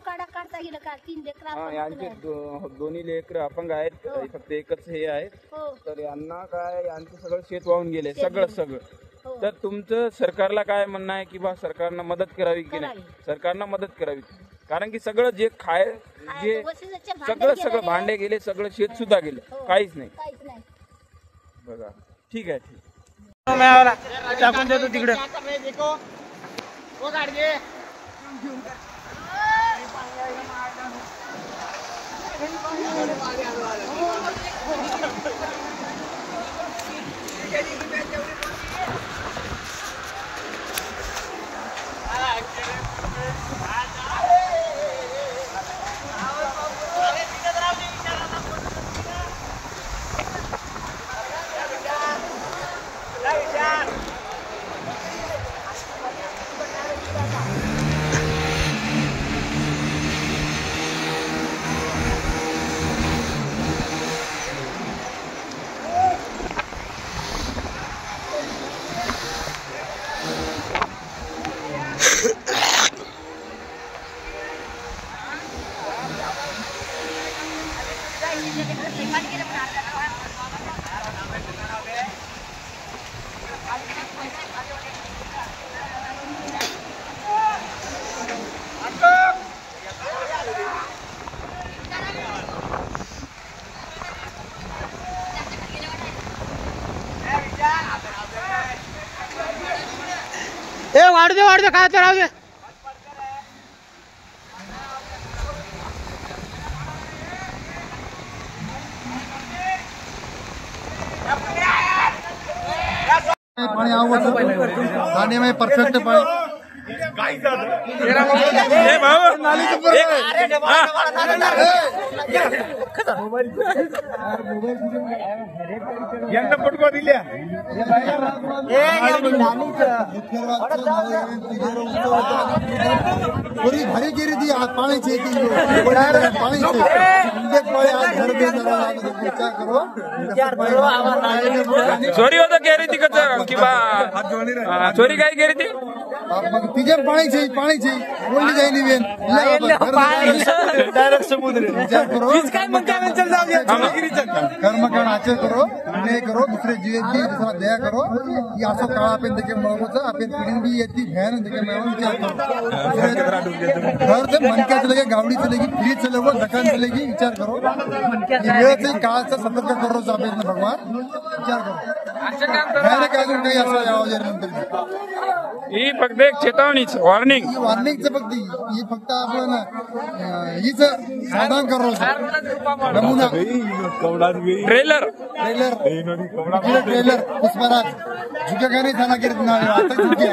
Speaker 8: काढता गेलं का 3 लेकरं
Speaker 1: यांचे दोन्ही लेकरं अपंग आहेत फक्त एकच हे आहे तर यांना काय यांचं सगळं शेत वाहून गेले सगळं. तर तुमचं सरकारला काय म्हणणं आहे की बा सरकारनं मदत करावी की नाही? सरकारनं मदत करावी कारण की सगळं जे जे सगळं भांडे गेले सगळं शेत सुद्धा गेलं काहीच नाही. बघा ठीक आहे
Speaker 6: टाकून देतो तिकडे. वाढू दे काय तर राहू दे.
Speaker 4: पाणी आवडतं पाणी परफेक्ट पाणी
Speaker 2: पटको दिल्या
Speaker 4: पूरी भरी गिरी थी आज पानी चाहिए पानी
Speaker 1: चोरी होता कह रही थी चोरी काय कह रही थी
Speaker 4: तिथे पाणी चाहिए बोलली जाए नहीं डायरेक्ट समुद्र विचार करो कर्म करण आचरण करो अन्याय करो दुसरे जीवाची दया करो की असं काळ आपण देखे मिळवचं आपण पिढी भी येते भयान देखे मिळवून विचार करो घर से मनक्या चलेगी गावडी चलेगी फ्री चलेगो दकान चलेगी विचार करो वेळेचे काळाचा सतर्क करो आपण भगवान विचार करो भयानक अजून काही असं यावं
Speaker 1: ही फक्त एक चेतावणीच
Speaker 4: वॉर्निंगचं फक्त ही फक्त आपण हीच साधन करो नमुना
Speaker 1: ट्रेलर
Speaker 4: पुष्पराज झुके का नहीं थाना गिरत ना आता झुके